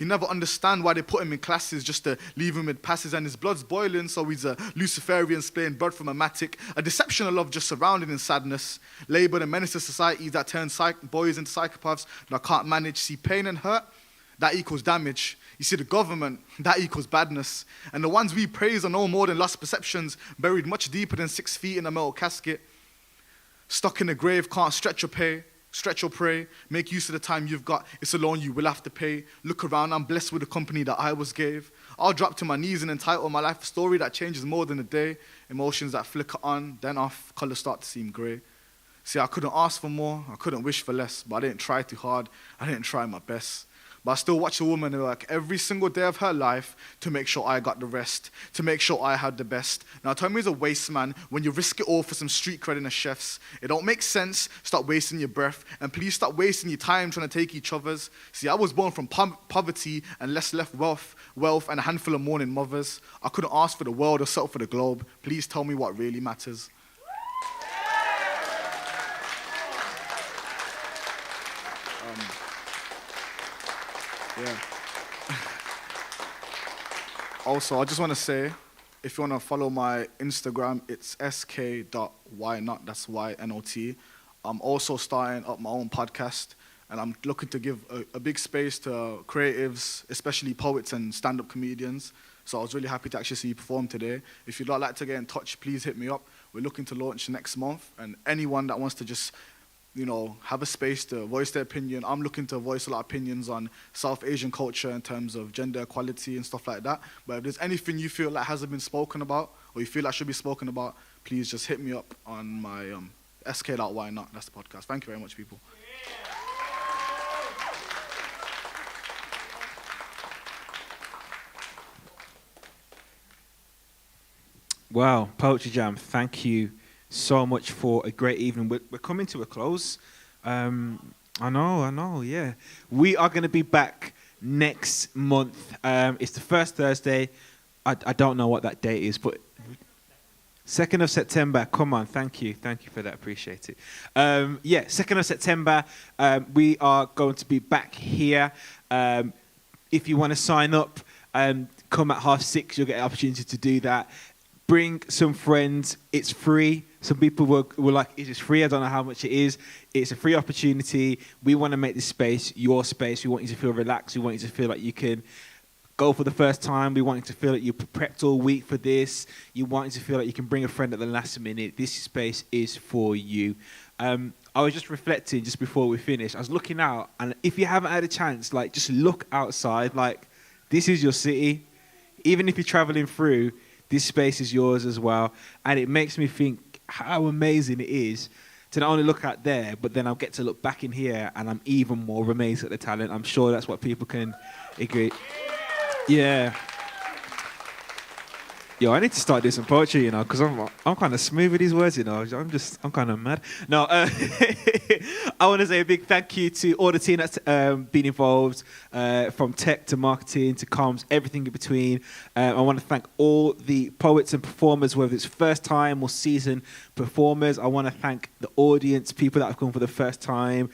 He never understand why they put him in classes just to leave him with passes, and his blood's boiling, so he's a Luciferian splaying blood from a matic. A deception of love just surrounded in sadness. Labeled a menace to societies that turn boys into psychopaths that can't manage. See, pain and hurt, that equals damage. You see, the government, that equals badness. And the ones we praise are no more than lost perceptions, buried much deeper than 6 feet in a metal casket. Stuck in a grave, can't stretch or pray. Make use of the time you've got, it's a loan you will have to pay. Look around, I'm blessed with the company that I was gave. I'll drop to my knees and entitle my life a story that changes more than a day. Emotions that flicker on, then off, colours start to seem grey. See, I couldn't ask for more, I couldn't wish for less, but I didn't try too hard, I didn't try my best. But I still watch a woman work every single day of her life to make sure I got the rest, to make sure I had the best. Now tell me as a waste man, when you risk it all for some street cred in a chef's, it don't make sense, stop wasting your breath, and please stop wasting your time trying to take each other's. See, I was born from poverty and less left wealth and a handful of mourning mothers. I couldn't ask for the world or settle for the globe. Please tell me what really matters. Yeah. Also, I just want to say, if you want to follow my Instagram, it's sk.ynot, that's Y-N-O-T. I'm also starting up my own podcast, and I'm looking to give a big space to creatives, especially poets and stand-up comedians. So I was really happy to actually see you perform today. If you'd like to get in touch, please hit me up. We're looking to launch next month, and anyone that wants to just have a space to voice their opinion. I'm looking to voice a lot of opinions on South Asian culture in terms of gender equality and stuff like that. But if there's anything you feel like hasn't been spoken about, or you feel like should be spoken about, please just hit me up on my sk.ynot. That's the podcast. Thank you very much, people.
Wow, Poetry Jam, thank you so much for a great evening. We're coming to a close. I know, yeah. We are going to be back next month. It's the first Thursday. I don't know what that date is, but 2nd of September. Come on, thank you for that. Appreciate it. 2nd of September. We are going to be back here. If you want to sign up, come at 6:30. You'll get an opportunity to do that. Bring some friends. It's free. Some people were like, is this free? I don't know how much it is. It's a free opportunity. We want to make this space your space. We want you to feel relaxed. We want you to feel like you can go for the first time. We want you to feel like you prepped all week for this. You want you to feel like you can bring a friend at the last minute. This space is for you. I was just reflecting just before we finished. I was looking out, and if you haven't had a chance, just look outside. This is your city. Even if you're traveling through, this space is yours as well. And it makes me think how amazing it is to not only look out there, but then I'll get to look back in here, and I'm even more amazed at the talent. I'm sure that's what people can agree. Yeah. Yo, I need to start doing some poetry, because I'm kind of smooth with these words, I'm kind of mad. No, I want to say a big thank you to all the team that's been involved, from tech to marketing to comms, everything in between. I want to thank all the poets and performers, whether it's first time or seasoned performers. I want to thank the audience, people that have come for the first time.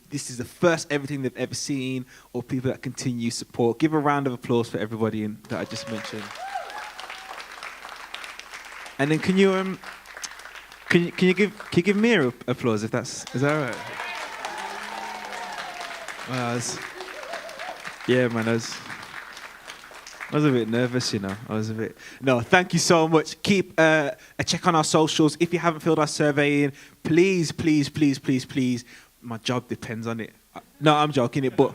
This is the first everything they've ever seen, or people that continue support. Give a round of applause for everybody that I just mentioned. And then can you give me an applause is that all right? Well, yeah, man, I was a bit nervous, No, thank you so much. Keep a check on our socials. If you haven't filled our survey in, please, my job depends on it. No, I'm joking but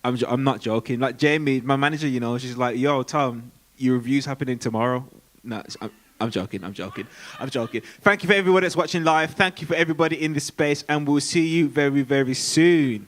I'm not joking. Like Jamie, my manager, she's like, yo, Tom, your review's happening tomorrow. No, I'm joking. Thank you for everyone that's watching live. Thank you for everybody in this space, and we'll see you very, very soon.